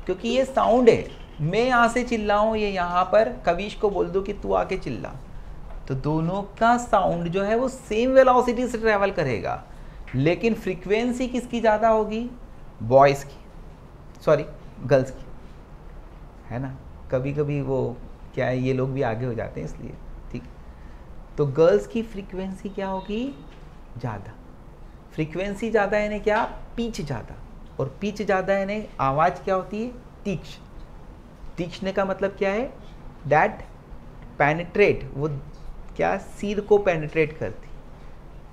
क्योंकि ये साउंड है, मैं यहाँ से चिल्लाऊँ, ये यहाँ पर कविश को बोल दूँ कि तू आके चिल्ला, तो दोनों का साउंड जो है वो सेम वेलोसिटी से ट्रैवल करेगा। लेकिन फ्रीक्वेंसी किसकी ज़्यादा होगी? बॉयज़ की, सॉरी गर्ल्स की, है ना। कभी कभी वो क्या है, ये लोग भी आगे हो जाते हैं इसलिए, ठीक। तो गर्ल्स की फ्रीक्वेंसी क्या होगी? ज़्यादा। फ्रीक्वेंसी ज़्यादा यानी क्या? पिच ज़्यादा। और पिच ज़्यादा यानी आवाज़ क्या होती है? तीक्ष्ण। तीक्ष्ण का मतलब क्या है? दैट पेनिट्रेट, वो क्या सिर को पेनिट्रेट करती।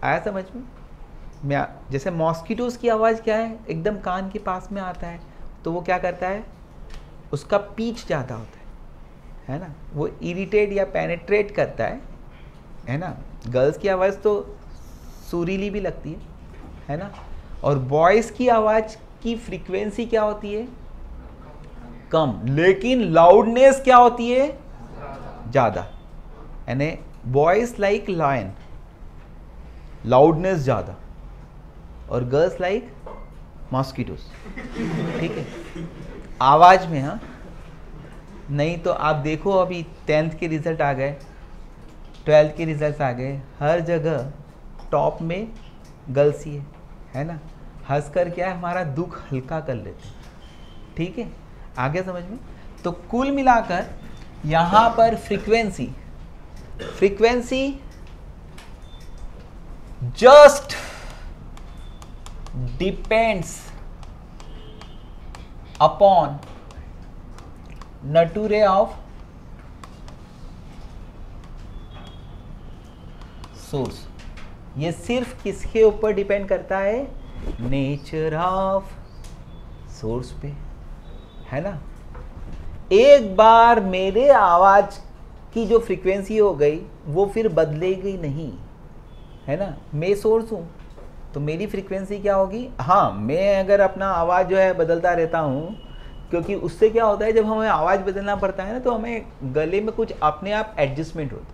आया समझ में? जैसे मॉस्किटोज़ की आवाज़ क्या है? एकदम कान के पास में आता है, तो वो क्या करता है? उसका पीच ज़्यादा होता है ना, वो इरिटेट या पेनिट्रेट करता है ना। गर्ल्स की आवाज़ तो सुरीली भी लगती है ना। और बॉयज़ की आवाज़ की फ्रीक्वेंसी क्या होती है? कम, लेकिन लाउडनेस क्या होती है? ज़्यादा। यानी बॉयज़ लाइक लायन, लाउडनेस ज़्यादा, और गर्ल्स लाइक मॉस्किटोस, ठीक है, आवाज़ में। हाँ, नहीं तो आप देखो अभी 10th के रिज़ल्ट आ गए, 12th के रिज़ल्ट आ गए, हर जगह टॉप में गर्ल्स ही है ना। हंस कर क्या है, हमारा दुख हल्का कर लेते हैं, ठीक है। आगे समझ में? तो कुल मिलाकर यहाँ पर frequency just depends upon nature of source। ये सिर्फ किसके ऊपर डिपेंड करता है? नेचर ऑफ सोर्स पे, है ना। एक बार मेरे आवाज की जो फ्रीक्वेंसी हो गई वो फिर बदलेगी नहीं, है ना। मैं सोर्स हूँ तो मेरी फ्रीक्वेंसी क्या होगी? हाँ, मैं अगर अपना आवाज़ जो है बदलता रहता हूँ, क्योंकि उससे क्या होता है, जब हमें आवाज़ बदलना पड़ता है ना, तो हमें गले में कुछ अपने आप एडजस्टमेंट होता है,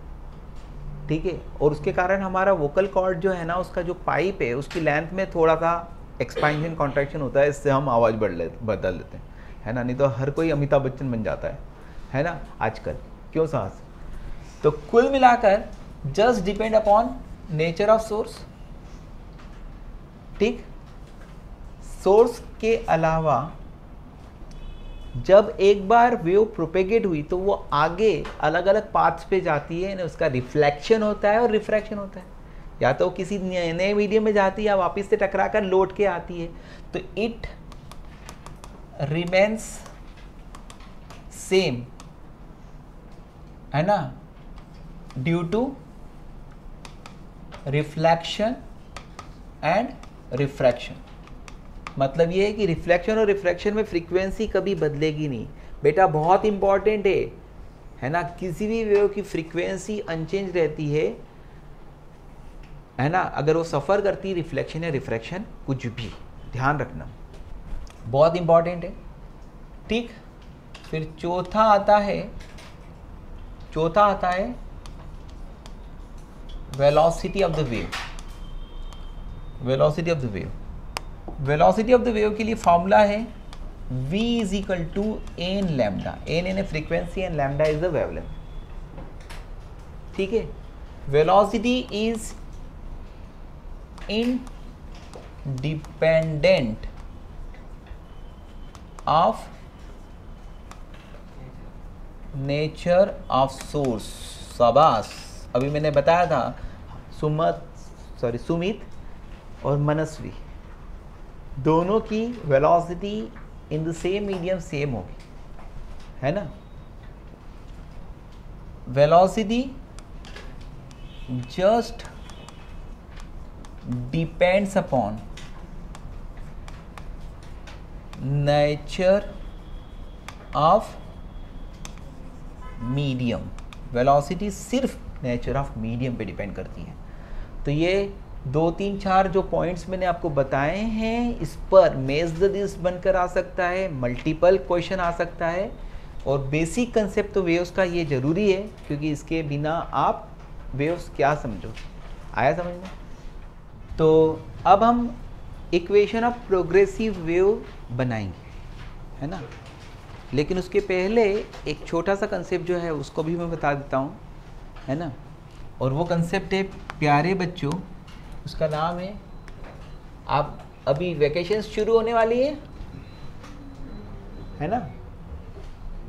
ठीक है। और उसके कारण हमारा वोकल कॉर्ड जो है ना, उसका जो पाइप है उसकी लेंथ में थोड़ा सा एक्सपेंशन कॉन्ट्रैक्शन होता है, इससे हम आवाज़ बदल लेते हैं, है ना। नहीं तो हर कोई अमिताभ बच्चन बन जाता है ना आजकल, क्यों साहस। तो कुल मिलाकर just depend upon nature of source, ठीक। सोर्स के अलावा जब एक बार वेव प्रोपेगेट हुई तो वो आगे अलग अलग पाथ्स पे जाती है, उसका रिफ्लेक्शन होता है और रिफ्रैक्शन होता है। या तो किसी नए मीडियम में जाती है या वापस से टकरा कर लौट के आती है। तो इट रिमेन्स सेम है ना, due to reflection and refraction. मतलब ये है कि रिफ्लेक्शन और रिफ्रैक्शन में फ्रीक्वेंसी कभी बदलेगी नहीं बेटा, बहुत इंपॉर्टेंट है ना। किसी भी वेव की फ्रीक्वेंसी अनचेंज रहती है ना, अगर वो सफ़र करती रिफ्लेक्शन या रिफ्रैक्शन, कुछ भी ध्यान रखना, बहुत इंपॉर्टेंट है। ठीक, फिर चौथा आता है velocity of the wave. Velocity of the wave, velocity of the wave के लिए फॉर्मूला है v is equal to n lambda. N है frequency and lambda is the wavelength. ठीक है, velocity is independent of nature of source। शाबाश, अभी मैंने बताया था सुमित और मनस्वी दोनों की velocity in the same medium same होगी, है ना। Velocity just depends upon nature of medium। Velocity सिर्फ नेचर ऑफ मीडियम पे डिपेंड करती है। तो ये 2 3 4 जो पॉइंट्स मैंने आपको बताए हैं, इस पर मेज द दिस बनकर आ सकता है, मल्टीपल क्वेश्चन आ सकता है, और बेसिक कंसेप्ट तो वेव्स का ये ज़रूरी है, क्योंकि इसके बिना आप वेव्स क्या समझो। आया समझ में? तो अब हम इक्वेशन ऑफ प्रोग्रेसिव वेव बनाएंगे, है ना। लेकिन उसके पहले एक छोटा सा कंसेप्ट जो है उसको भी मैं बता देता हूँ, है ना। और वो कंसेप्ट है प्यारे बच्चों, उसका नाम है, आप अभी वैकेशन शुरू होने वाली है ना,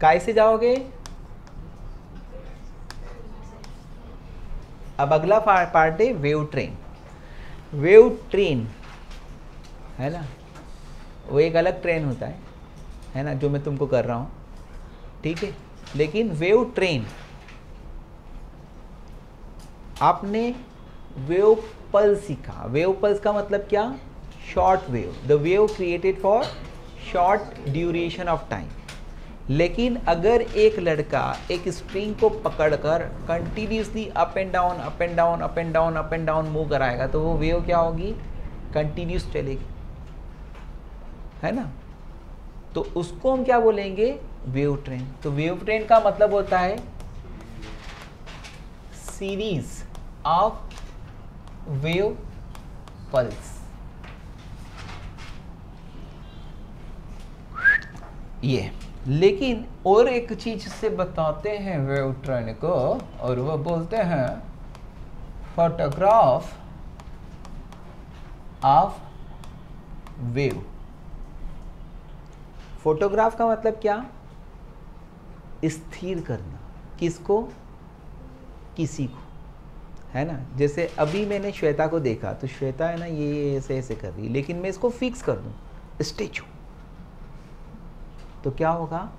काय से जाओगे? अब अगला पार्ट है वेव ट्रेन। वेव ट्रेन, है ना, वो एक अलग ट्रेन होता है ना, जो मैं तुमको कर रहा हूँ, ठीक है। लेकिन वेव ट्रेन, आपने वेव पल्स सीखा। वेव पल्स का मतलब क्या? Short wave, the wave created for short duration of time. लेकिन अगर एक लड़का एक स्प्रिंग को पकड़कर continuously up and down up and down up and down up and down move कराएगा, तो वो वेव क्या होगी? कंटिन्यूस चलेगी, है ना। तो उसको हम क्या बोलेंगे? Wave train. तो वेव ट्रेन का मतलब होता है सीरीज ऑफ वेव पल्स। ये लेकिन और एक चीज से बताते हैं वेव ट्रेन को, और वो बोलते हैं फोटोग्राफ ऑफ वेव। फोटोग्राफ का मतलब क्या? स्थिर करना। किसको? किसी को, है ना। जैसे अभी मैंने श्वेता को देखा, तो श्वेता है ना ये ऐसे ऐसे कर रही है, लेकिन मैं इसको फिक्स कर दूं स्टैचू, तो क्या होगा?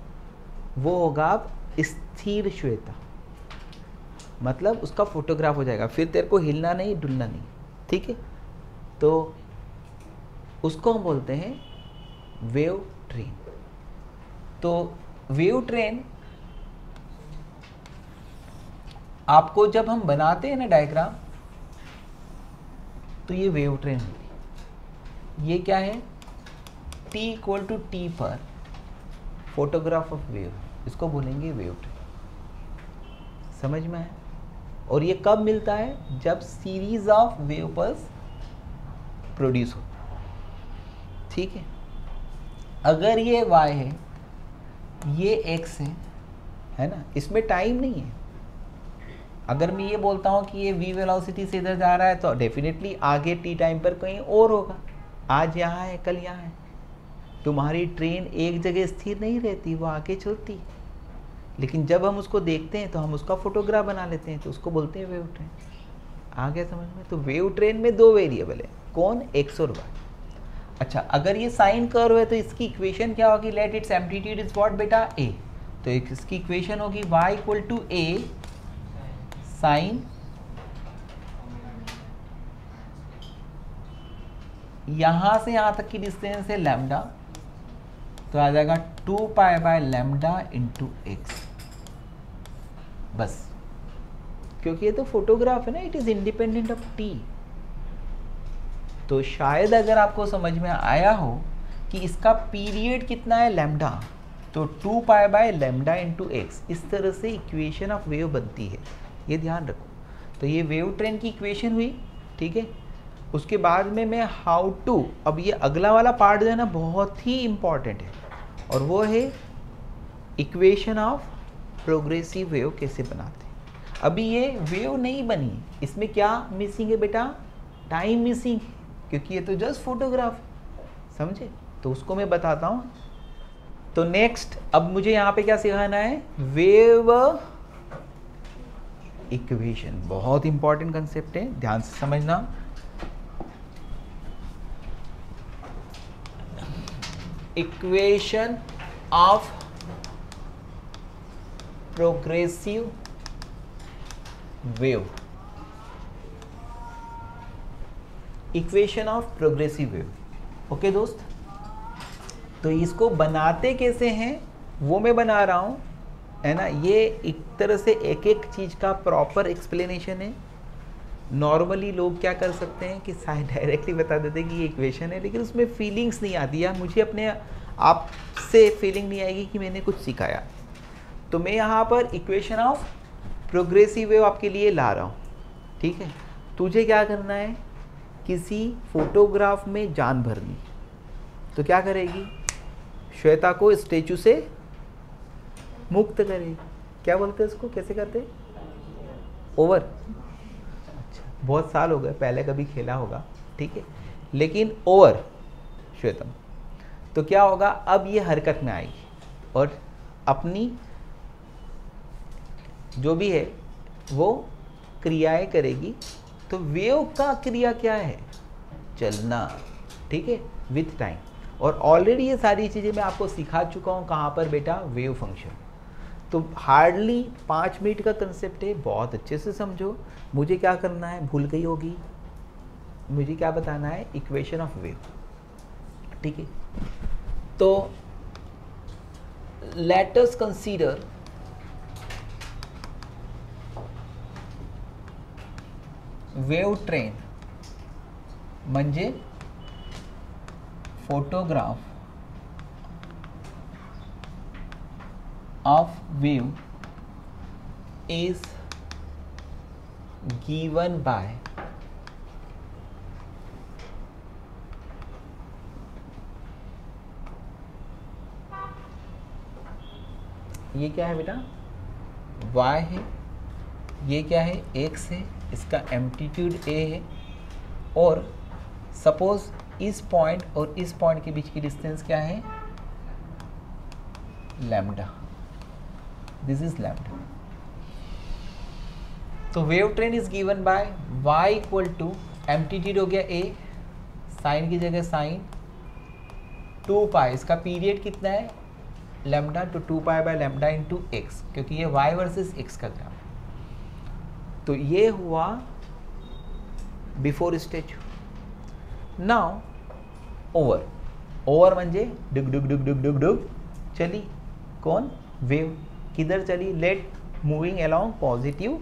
वो होगा अब स्थिर श्वेता, मतलब उसका फोटोग्राफ हो जाएगा, फिर तेरे को हिलना नहीं डुलना नहीं, ठीक है। तो उसको हम बोलते हैं वेव ट्रेन। तो वेव ट्रेन आपको जब हम बनाते हैं ना डायग्राम, तो ये वेव ट्रेन होती है। ये क्या है? t इक्वल टू टी पर फोटोग्राफ ऑफ वेव, इसको बोलेंगे वेव ट्रेन। समझ में है? और ये कब मिलता है? जब series of wave pulse produce होता है, ठीक है। अगर ये y है, ये x है ना, इसमें टाइम नहीं है। अगर मैं ये बोलता हूँ कि ये v वेलोसिटी से इधर जा रहा है, तो डेफिनेटली आगे t टाइम पर कहीं और होगा। आज यहाँ है, कल यहाँ है। तुम्हारी ट्रेन एक जगह स्थिर नहीं रहती, वो आगे चलती। लेकिन जब हम उसको देखते हैं तो हम उसका फोटोग्राफ बना लेते हैं, तो उसको बोलते हैं वेव ट्रेन। आ गया समझ में? तो वेव ट्रेन में 2 वेरिएबल है, कौन? x और y। अच्छा, अगर ये साइन कर्व है तो इसकी इक्वेशन क्या होगी? Let its amplitude is what बेटा? a। तो इसकी इक्वेशन होगी y equal to a sine यहां से यहां तक की डिस्टेंस है लैम्डा, तो आ जाएगा 2 pi by lambda into x. बस, क्योंकि ये तो फोटोग्राफ है ना, it is independent of T. तो शायद अगर आपको समझ में आया हो कि इसका पीरियड कितना है लैम्डा, तो 2 pi by lambda into x, इस तरह से इक्वेशन ऑफ वेव बनती है, ये ध्यान रखो। तो ये वेव ट्रेन की इक्वेशन हुई, ठीक है। उसके बाद में मैं हाउ टू, अब ये अगला वाला पार्ट जो है ना बहुत ही इंपॉर्टेंट है, और वो है इक्वेशन ऑफ प्रोग्रेसिव वेव कैसे बनाते हैं। अभी ये वेव नहीं बनी, इसमें क्या मिसिंग है बेटा, टाइम मिसिंग है, क्योंकि ये तो जस्ट फोटोग्राफ, समझे। तो उसको मैं बताता हूँ। तो नेक्स्ट अब मुझे यहाँ पे क्या सिखाना है, वेव इक्वेशन। बहुत इंपॉर्टेंट कंसेप्ट है, ध्यान से समझना। Equation of progressive wave, equation of progressive wave. Okay दोस्त, तो इसको बनाते कैसे हैं वो मैं बना रहा हूं, है ना। ये एक तरह से एक एक चीज का प्रॉपर एक्सप्लेनेशन है। नॉर्मली लोग क्या कर सकते हैं कि शायद डायरेक्टली बता देते हैं कि ये इक्वेशन है, लेकिन उसमें फीलिंग्स नहीं आती, या मुझे अपने आप से फीलिंग नहीं आएगी कि मैंने कुछ सिखाया। तो मैं यहाँ पर इक्वेशन ऑफ प्रोग्रेसिव वेव आपके लिए ला रहा हूँ, ठीक है। तुझे क्या करना है, किसी फोटोग्राफ में जान भरनी। तो क्या करेगी, श्वेता को स्टेचू से मुक्त करेगी। क्या बोलते हैं उसको, कैसे करते, ओवर। अच्छा, बहुत साल हो गए, पहले कभी खेला होगा, ठीक है, लेकिन ओवर श्वेतम। तो क्या होगा, अब ये हरकत में आएगी और अपनी जो भी है वो क्रियाएं करेगी। तो वेव का क्रिया क्या है, चलना, ठीक है, विथ टाइम। और ऑलरेडी ये सारी चीज़ें मैं आपको सिखा चुका हूँ, कहाँ पर बेटा, वेव फंक्शन। तो हार्डली 5 मिनट का कंसेप्ट है, बहुत अच्छे से समझो। मुझे क्या करना है, भूल गई होगी, मुझे क्या बताना है, इक्वेशन ऑफ वेव, ठीक है। तो let us consider wave train म्हणजे photograph of wave is given by ये क्या है बेटा, y है, ये क्या है, x है, इसका एम्पलीट्यूड a है, और सपोज इस पॉइंट और इस पॉइंट के बीच की डिस्टेंस क्या है, लैम्डा, दिस इज लैम्डा। तो wave train is given by y equal to amplitude हो गया a, साइन की जगह साइन 2 पाई, इसका पीरियड कितना है लैम्डा, तो 2 pi by lambda into x, क्योंकि ये y वर्सेस x का ग्राफ। तो ये हुआ before statue. Now over, over म्हणजे डुग डुग डुग डुग डुग डुग चली, कौन, वेव, किधर चली, let moving along positive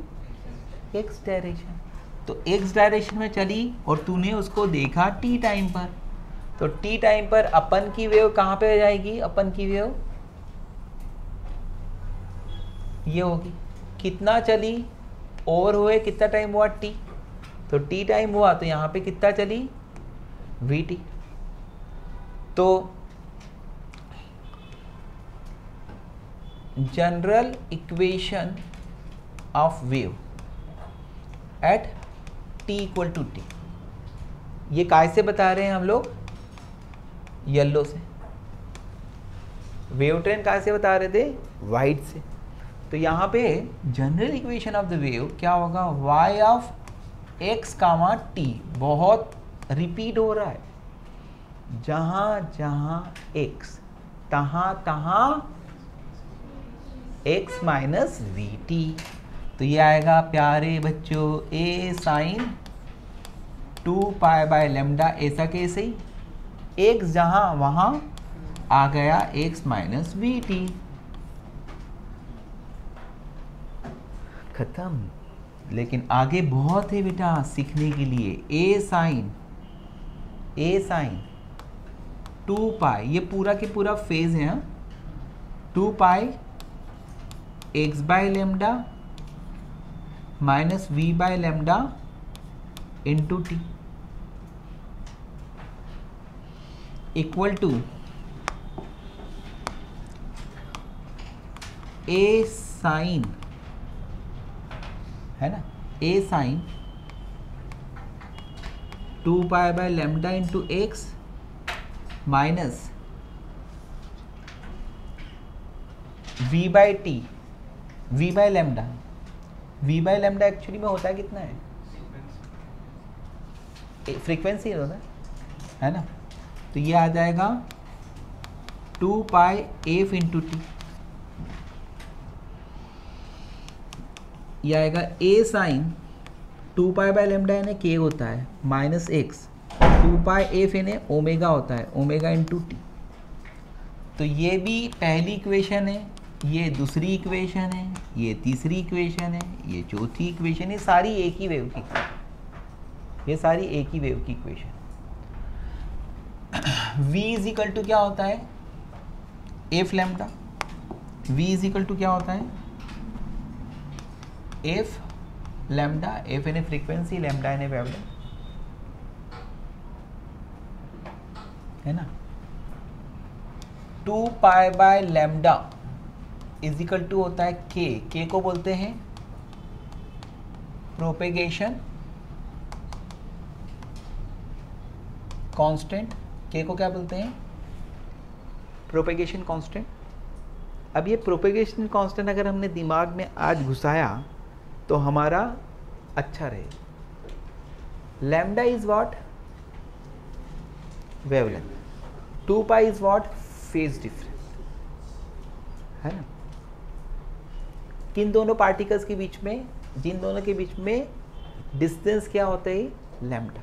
x direction. तो x डायरेक्शन में चली और तूने उसको देखा t टाइम पर, तो t टाइम पर अपन की वेव कहाँ पे जाएगी, अपन की वेव ये होगी। कितना चली, ओवर हुए कितना टाइम हुआ, t, तो t टाइम हुआ, तो यहाँ पे कितना चली, vt। तो general equation of wave at t equal to t, ये काय से बता रहे हैं हम लोग, येलो से। वेव ट्रेन काय से बता रहे थे, वाइट से। तो यहाँ पे general equation of the wave क्या होगा, y of x comma t, बहुत रिपीट हो रहा है, जहाँ जहाँ x तहाँ तहाँ x माइनस वी टी। तो ये आएगा प्यारे बच्चों a sine 2 pi by lambda, ऐसा कैसे ही x जहाँ वहाँ आ गया x माइनस वी टी। खत्म। लेकिन आगे बहुत है बेटा सीखने के लिए। a साइन 2 पाई, ये पूरा के पूरा फेज है, 2 pi x by lambda minus v by lambda into t equal to a sine, है ना, a sine 2 pi by lambda into x minus v by t, v by lambda. v by lambda actually में होता है कितना है, frequency होता है ना। तो ये आ जाएगा 2 पाई एफ इंटू टी, ये आएगा a sine 2 pi by lambda यानी k होता है माइनस एक्स, 2 पाई एफ यानी ओमेगा होता है, ओमेगा इंटू टी। तो ये भी पहली इक्वेशन है, ये दूसरी इक्वेशन है, ये तीसरी इक्वेशन है, ये चौथी इक्वेशन है, सारी एक ही वेव की, ये सारी एक ही वेव की equation. v is equal to क्या होता है, f lambda. v is equal to क्या होता है, एफ लेमडा, एफ यानी फ्रीक्वेंसी, लेमडा यानी वेवलेंथ, है ना। 2 pi by lambda is equal to होता है k को बोलते हैं प्रोपेगेशन कांस्टेंट, k को क्या बोलते हैं, प्रोपेगेशन कांस्टेंट। अब ये प्रोपेगेशन कांस्टेंट अगर हमने दिमाग में आज घुसाया तो हमारा अच्छा रहे। Lambda is what, wavelength. 2 pi is what, phase difference, है ना। किन दोनों पार्टिकल्स के बीच में, जिन दोनों के बीच में डिस्टेंस क्या होता है, लैम्डा।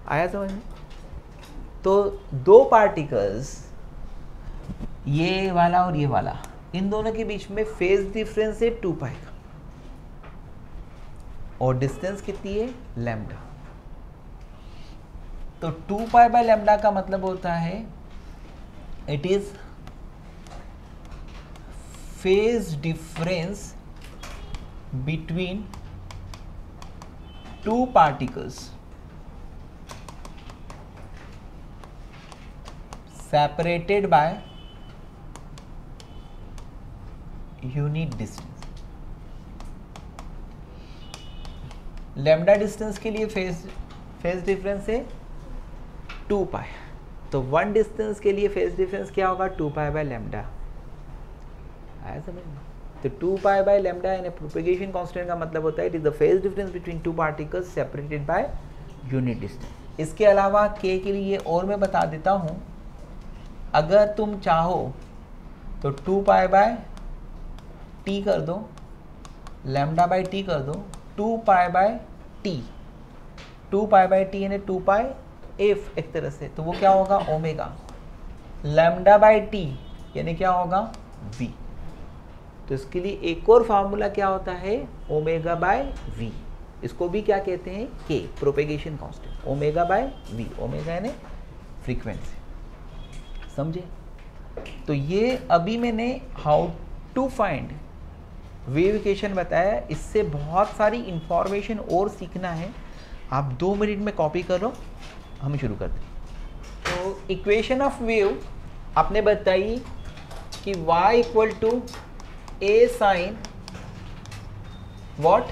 आया समझ में। तो दो पार्टिकल्स, ये वाला और ये वाला, इन दोनों के बीच में फेज डिफरेंस है 2 पाई का, और डिस्टेंस कितनी है, लैम्डा। तो 2 पाई बाय लैम्डा का मतलब होता है it is phase difference between 2 particles separated by unit distance। Lambda distance के लिए फेज डिफरेंस है 2 पाई, तो 1 डिस्टेंस के लिए फेज डिफरेंस क्या होगा, 2 पाई बाय लैम्डा। आया समझ में। तो 2 पाई बाय लैम्डा यानी प्रोपेगेशन कांस्टेंट का मतलब होता है it is the phase difference between 2 particles separated by unit distance. इसके अलावा k के लिए और मैं बता देता हूँ, अगर तुम चाहो तो 2 पाई बाय टी कर दो, लैम्डा बाय टी कर दो, 2 pi bye T, 2 pi bye T यानी 2 पाई एफ एक तरह से, तो वो क्या होगा, ओमेगा। लैम्डा बाय टी यानी क्या होगा, वी। तो इसके लिए एक और फार्मूला क्या होता है, ओमेगा बाय वी। इसको भी क्या कहते हैं, k, propagation constant, omega by v. ओमेगा यानी फ्रीक्वेंसी, समझे। तो ये अभी मैंने how to find wave equation बताया, इससे बहुत सारी इंफॉर्मेशन और सीखना है। आप 2 मिनट में कॉपी करो, हम शुरू करते हैं। तो इक्वेशन ऑफ वेव आपने बताई कि y equal to a sine what,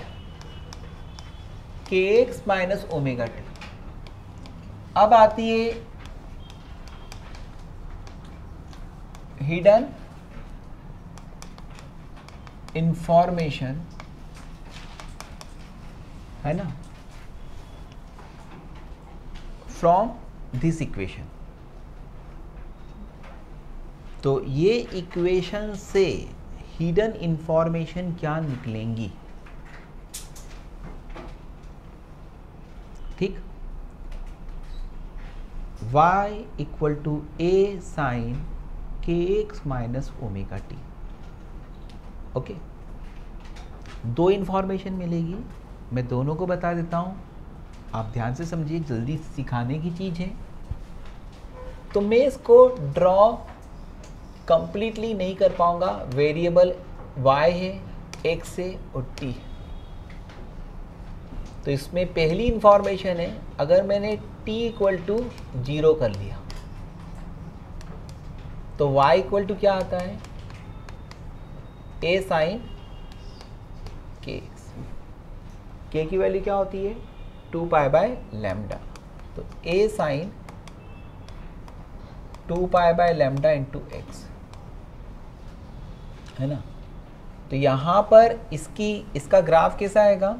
kx minus omega t. अब आती है हिडन इंफॉर्मेशन, है ना, फ्रॉम दिस इक्वेशन। तो ये इक्वेशन से हिडन इंफॉर्मेशन क्या निकलेंगी, ठीक। y equal to a sine kx minus omega t. Okay, दो इंफॉर्मेशन मिलेगी, मैं दोनों को बता देता हूँ, आप ध्यान से समझिए, जल्दी सिखाने की चीज़ है। तो मैं इसको ड्रॉ कंप्लीटली नहीं कर पाऊंगा, वेरिएबल y है, x है और t है। तो इसमें पहली इंफॉर्मेशन है, अगर मैंने t इक्वल टू 0 कर लिया तो y इक्वल टू क्या आता है, a साइन kx। k की वैल्यू क्या होती है, 2 पाई बाय लैम्डा। तो a sine 2 pi by lambda into x, है ना। तो यहाँ पर इसका ग्राफ कैसा आएगा,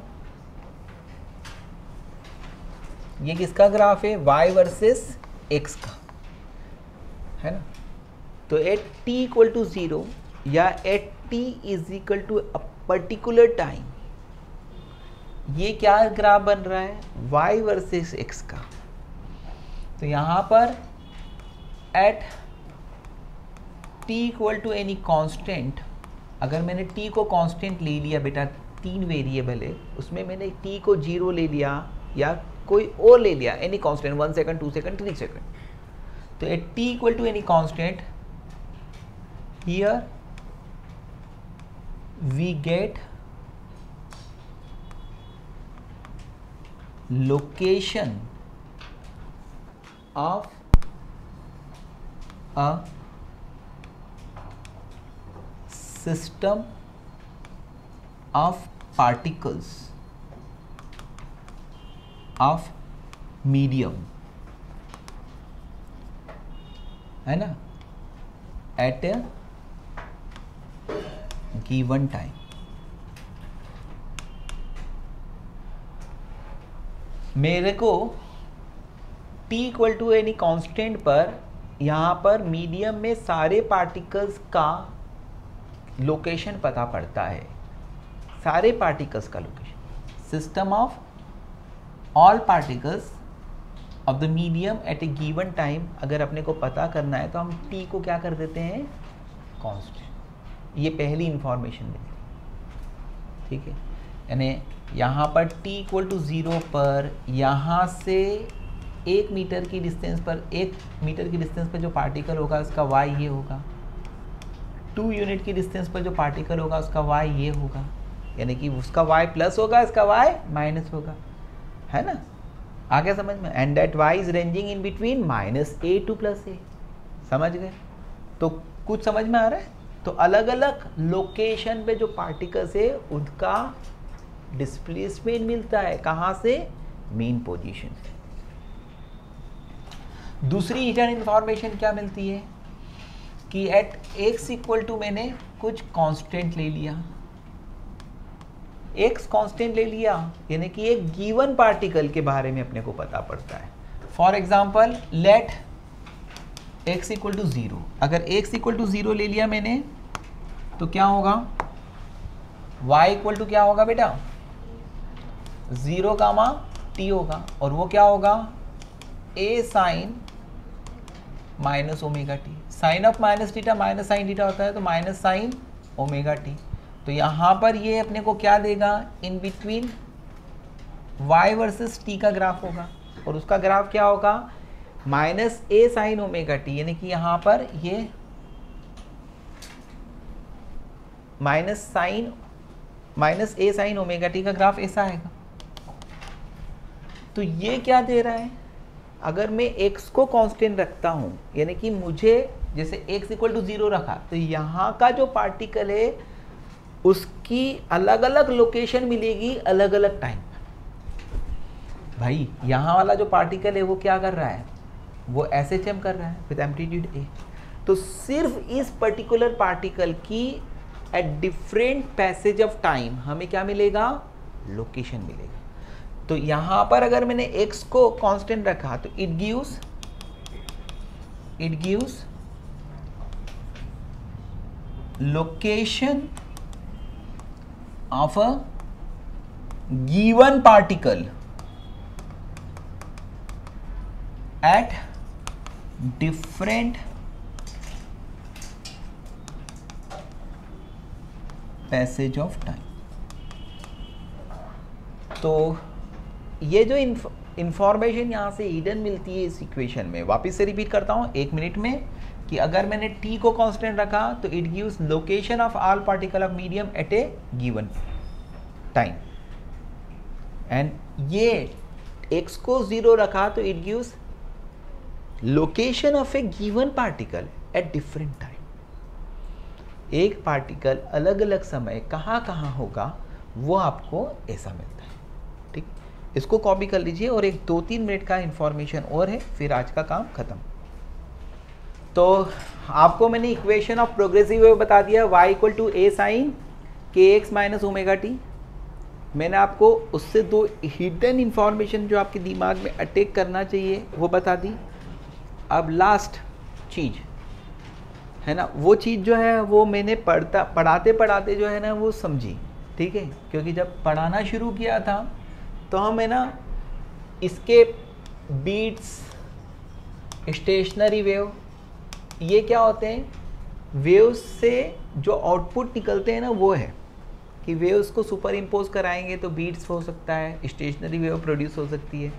ये किसका ग्राफ है, y वर्सेस x का, है ना। तो एट t इक्वल टू 0 या at t is equal to a particular time, ये क्या ग्राफ बन रहा है, y वर्सेस x का। तो यहाँ पर at t equal to any constant, अगर मैंने t को कांस्टेंट ले लिया, बेटा 3 वेरिएबल है, उसमें मैंने t को 0 ले लिया या कोई और ले लिया, any constant, 1 second, 2 second, 3 second. तो at t equal to any constant, here we get location of a system of particles of medium, है ना, एट ए गिवन टाइम। मेरे को t equal to any constant पर यहाँ पर medium में सारे पार्टिकल्स का लोकेशन पता पड़ता है, सारे पार्टिकल्स का location, system of all particles of the medium at a given time. अगर अपने को पता करना है तो हम t को क्या कर देते हैं, कांस्टेंट। ये पहली इंफॉर्मेशन मिली, ठीक है। यानी यहाँ पर t इक्वल टू 0 पर यहाँ से 1 मीटर की डिस्टेंस पर, 1 मीटर की डिस्टेंस पर जो पार्टिकल होगा उसका y ये होगा, 2 यूनिट की डिस्टेंस पर जो पार्टिकल होगा उसका y ये होगा, यानी कि उसका y प्लस होगा, इसका y माइनस होगा, है ना। आगे समझ में, and that y is ranging in between -a to +a। समझ गए, तो कुछ समझ में आ रहा है। तो अलग अलग लोकेशन पे जो पार्टिकल्स है उनका डिस्प्लेसमेंट मिलता है, कहाँ से, मेन पोजीशन से। दूसरी हिडन इंफॉर्मेशन क्या मिलती है कि एट x इक्वल टू मैंने कुछ कांस्टेंट ले लिया, x कांस्टेंट ले लिया, यानी कि एक गिवन पार्टिकल के बारे में अपने को पता पड़ता है। For example let x equal to 0, अगर x इक्वल टू 0 ले लिया मैंने तो क्या होगा, y इक्वल टू क्या होगा बेटा, 0 कामा t होगा, और वो क्या होगा, a sine minus omega t. Sine of minus theta minus sine theta होता है, तो माइनस साइन ओमेगा टी। तो यहाँ पर ये अपने को क्या देगा, in between y versus t का ग्राफ होगा, और उसका ग्राफ क्या होगा, minus a sine omega T, यानी कि यहाँ पर ये minus a sine omega T का ग्राफ ऐसा आएगा। तो ये क्या दे रहा है, अगर मैं x को कांस्टेंट रखता हूँ, यानी कि मुझे जैसे x इक्वल टू 0 रखा, तो यहाँ का जो पार्टिकल है उसकी अलग अलग लोकेशन मिलेगी अलग अलग टाइम पर। भाई यहाँ वाला जो पार्टिकल है वो क्या कर रहा है, वो SHM कर रहा है विद एम्पलीट्यूड a। तो सिर्फ इस पर्टिकुलर पार्टिकल की at different passage of time हमें क्या मिलेगा, लोकेशन मिलेगा। तो यहाँ पर अगर मैंने x को कांस्टेंट रखा तो it gives location of a given particle at different passage of time। तो ये जो इंफॉर्मेशन यहाँ से हिडन मिलती है इस इक्वेशन में, वापस से रिपीट करता हूँ 1 मिनट में, कि अगर मैंने t को कांस्टेंट रखा तो it gives location of all particle of medium at a given time, and ये x को 0 रखा तो it gives location of A given particle at different time. एक पार्टिकल अलग अलग समय कहाँ कहाँ होगा वो आपको ऐसा मिलता है। ठीक, इसको कॉपी कर लीजिए और एक 2-3 मिनट का इंफॉर्मेशन और है, फिर आज का काम खत्म। तो आपको मैंने इक्वेशन ऑफ प्रोग्रेसिव वेव बता दिया, y equal to a sine kx minus omega t. मैंने आपको उससे 2 हिडन इंफॉर्मेशन जो आपके दिमाग में अटैक करना चाहिए वो बता दी। अब लास्ट चीज़ है ना, वो चीज़ जो है वो मैंने पढ़ाते पढ़ाते जो है ना वो समझी। ठीक है, क्योंकि जब पढ़ाना शुरू किया था तो हम है ना इसके बीट्स, स्टेशनरी वेव, ये क्या होते हैं, वेव्स से जो आउटपुट निकलते हैं ना वो है कि वेव्स को सुपर इम्पोज कराएंगे तो बीट्स हो सकता है, स्टेशनरी वेव प्रोड्यूस हो सकती है।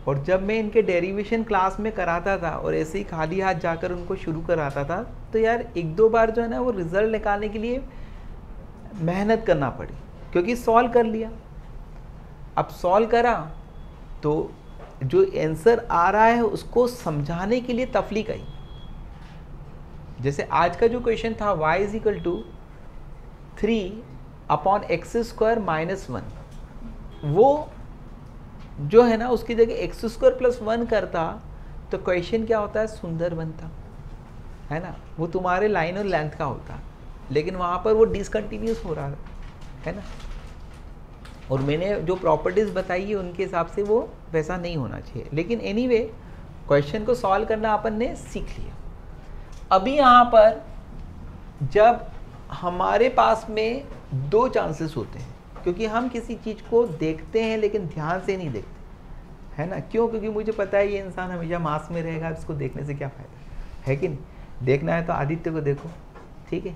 और जब मैं इनके डेरिवेशन क्लास में कराता था और ऐसे ही खाली हाथ जाकर उनको शुरू कराता था तो यार 1-2 बार जो है ना वो रिजल्ट निकालने के लिए मेहनत करना पड़ी, क्योंकि सॉल्व कर लिया। अब सॉल्व करा तो जो आंसर आ रहा है उसको समझाने के लिए तफलीक आई। जैसे आज का जो क्वेश्चन था y is equal to 3/x² minus 1, वो जो है ना उसकी जगह x² प्लस 1 करता तो क्वेश्चन क्या होता है, सुंदर बनता है ना, वो तुम्हारे लाइन और लेंथ का होता, लेकिन वहाँ पर वो डिसकंटिन्यूस हो रहा है ना। और मैंने जो प्रॉपर्टीज़ बताई है उनके हिसाब से वो वैसा नहीं होना चाहिए, लेकिन एनीवे क्वेश्चन को सॉल्व करना अपन ने सीख लिया। अभी यहाँ पर जब हमारे पास में 2 चांसेस होते हैं, क्योंकि हम किसी चीज़ को देखते हैं लेकिन ध्यान से नहीं देखते, है ना। क्यों? क्योंकि मुझे पता है ये इंसान हमेशा मास में रहेगा, इसको देखने से क्या फ़ायदा है कि नहीं। देखना है तो आदित्य को देखो, ठीक है,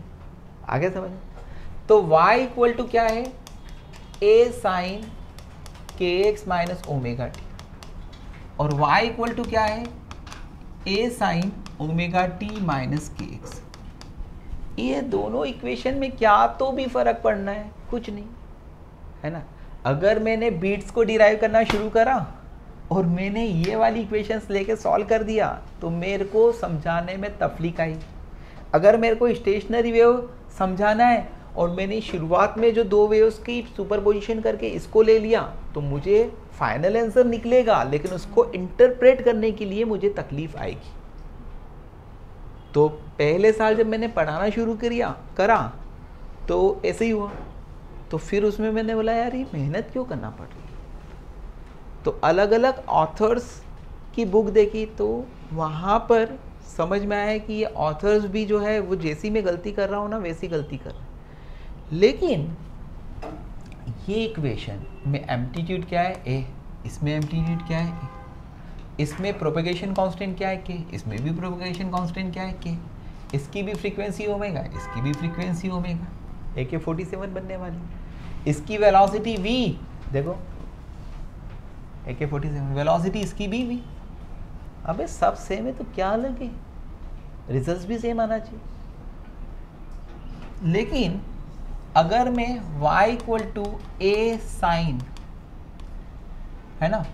आगे समझ। तो y इक्वल टू क्या है, a sine kx minus omega t, और y इक्वल टू क्या है, a sine omega t minus kx। ये दोनों इक्वेशन में क्या तो भी फर्क पड़ना है, कुछ नहीं, है ना। अगर मैंने बीट्स को डिराइव करना शुरू करा और मैंने ये वाली इक्वेशंस लेके सॉल्व कर दिया तो मेरे को समझाने में तफलीक आई। अगर मेरे को स्टेशनरी वेव समझाना है और मैंने शुरुआत में जो 2 वेव्स की सुपरपोजिशन करके इसको ले लिया तो मुझे फाइनल आंसर निकलेगा, लेकिन उसको इंटरप्रेट करने के लिए मुझे तकलीफ आएगी। तो पहले साल जब मैंने पढ़ाना शुरू करा तो ऐसे ही हुआ, तो फिर उसमें मैंने बोला यार ये मेहनत क्यों करना पड़ रही है। तो अलग अलग ऑथर्स की बुक देखी तो वहाँ पर समझ में आया कि ये ऑथर्स भी जो है वो जैसी मैं गलती कर रहा हूँ ना वैसी गलती कर रहे हैं। लेकिन ये इक्वेशन में एम्पलीट्यूड क्या है, ए, इसमें एम्पलीट्यूड क्या है, ए, इसमें प्रोपेगेशन कांस्टेंट क्या है, के, इसमें भी प्रोपेगेशन कांस्टेंट क्या है, के, इसकी भी फ्रीक्वेंसी ओमेगा, इसकी भी फ्रीक्वेंसी ओमेगा, AK47 बनने वाली, इसकी वेलोसिटी v, देखो AK47 वेलोसिटी इसकी भी v। अबे सब सेम है तो क्या अलग है, रिजल्ट्स भी सेम आना चाहिए। लेकिन अगर मैं y equal to a sine, है ना,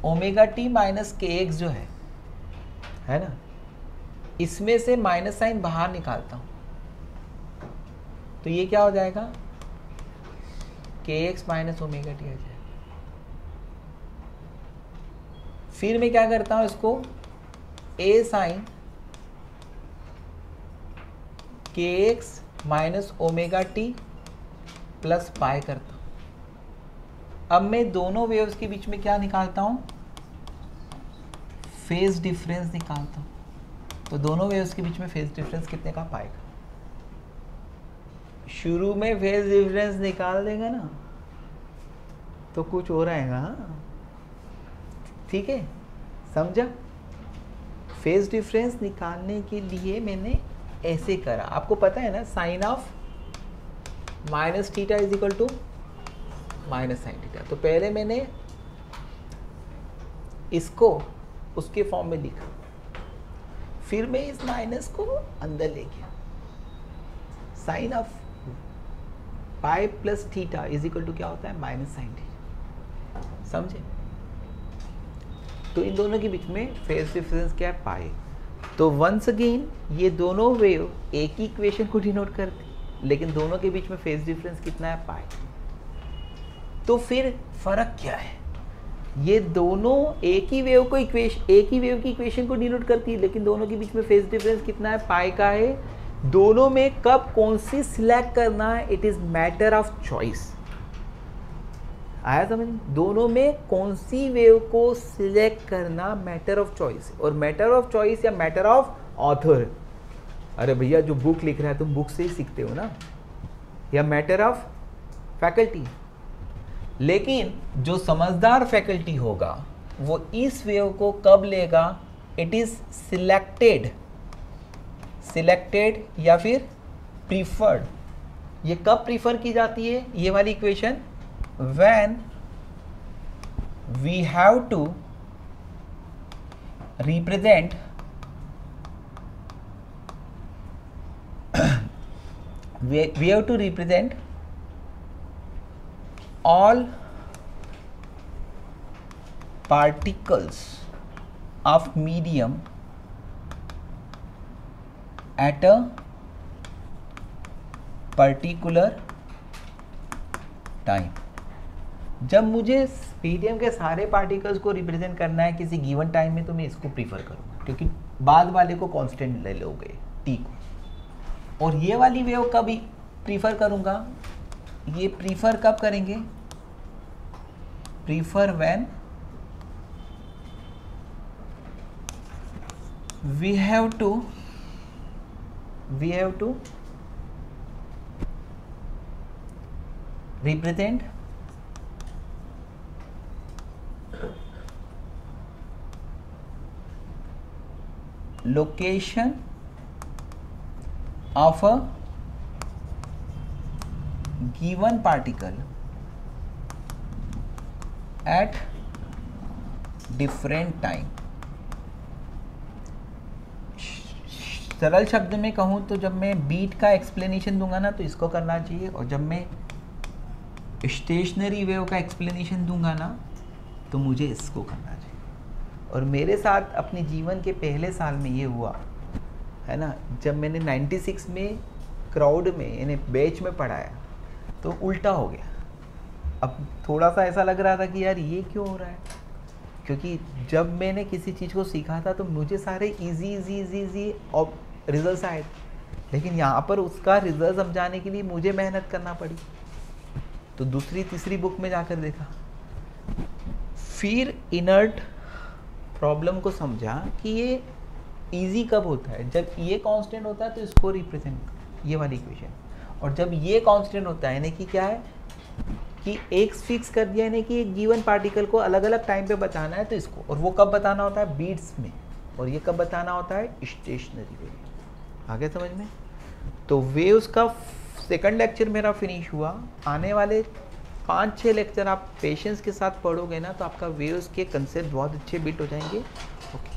ओमेगा टी माइनस kx जो है ना, इसमें से माइनस साइन बाहर निकालता हूं तो ये क्या हो जाएगा, kx माइनस ओमेगा टी आ जाएगा। फिर मैं क्या करता हूं, इसको a sine kx minus omega t plus pi करता हूं। अब मैं दोनों वेव्स के बीच में क्या निकालता हूं, फेज डिफरेंस निकालता हूं। तो दोनों वेव्स के बीच में फेज डिफरेंस कितने का, पाई का। शुरू में फेज डिफरेंस निकाल देगा ना तो कुछ हो रहेगा। हाँ ठीक है, समझा? फेज डिफरेंस निकालने के लिए मैंने ऐसे करा। आपको पता है ना sine of minus theta is equal to minus sine theta. तो पहले मैंने इसको उसके फॉर्म में लिखा, फिर मैं इस माइनस को अंदर ले गया। Sine of pi plus theta is equal to क्या होता है? Minus sine theta. समझे? तो इन दोनों के बीच में फेज डिफरेंस क्या है? पाई। तो वंस अगेन ये दोनों वेव एक ही इक्वेशन को डिनोट करते, लेकिन दोनों के बीच में फेज डिफरेंस कितना है? पाई। तो फिर फर्क क्या है? ये दोनों एक ही वेव की इक्वेशन को डिनोट करती है, लेकिन दोनों के बीच में फेज डिफरेंस कितना है? पाई का है। दोनों में कब कौन सी सिलेक्ट करना है? It is matter of choice. आया समझ? दोनों में कौन सी वेव को सिलेक्ट करना मैटर ऑफ चॉइस। और मैटर ऑफ चॉइस या मैटर ऑफ ऑथर, अरे भैया जो बुक लिख रहा है तुम बुक से ही सीखते हो ना, या मैटर ऑफ फैकल्टी। लेकिन जो समझदार फैकल्टी होगा वो इस वेव को कब लेगा? इट इज सिलेक्टेड या फिर प्रीफर्ड। ये कब प्रीफर की जाती है ये वाली equation? when we have to represent we have to represent all particles of medium at a particular time। जब मुझे मीडियम के सारे पार्टिकल्स को रिप्रेजेंट करना है किसी गिवन टाइम में, तो मैं इसको प्रीफर करूँगा, क्योंकि बाद वाले को कांस्टेंट ले लोगे टी को। और ये वाली वेव कब प्रीफर करूँगा? ये प्रीफर कब करेंगे? Prefer when we have to represent location of a given particle at different time। सरल शब्द में कहूँ तो जब मैं बीट का एक्सप्लेनेशन दूंगा ना तो इसको करना चाहिए, और जब मैं स्टेशनरी वेव का एक्सप्लेनेशन दूंगा ना तो मुझे इसको करना चाहिए। और मेरे साथ अपने जीवन के पहले साल में ये हुआ है ना, जब मैंने 96 में क्राउड में यानी बैच में पढ़ाया तो उल्टा हो गया। अब थोड़ा सा ऐसा लग रहा था कि यार ये क्यों हो रहा है, क्योंकि जब मैंने किसी चीज़ को सीखा था तो मुझे सारे इजी और रिजल्ट आए, लेकिन यहाँ पर उसका रिजल्ट समझाने के लिए मुझे मेहनत करना पड़ी। तो दूसरी तीसरी बुक में जाकर देखा, फिर इनर्ट प्रॉब्लम को समझा कि ये इजी कब होता है? जब ये कांस्टेंट होता है तो इसको रिप्रेजेंट, ये वाली इक्वेशन। और जब ये कांस्टेंट होता है यानी कि क्या है कि एक्स फिक्स कर दिया, यानी कि एक गिवन पार्टिकल को अलग अलग टाइम पे बताना है तो इसको, और वो कब बताना होता है? बीट्स में। और ये कब बताना होता है? Stationary wave. आगे समझ में? तो वेव्स का सेकंड लेक्चर मेरा फिनिश हुआ। आने वाले 5-6 लेक्चर आप पेशेंस के साथ पढ़ोगे ना तो आपका वेव्स के कंसेप्ट बहुत अच्छे बिट हो जाएंगे। ओके।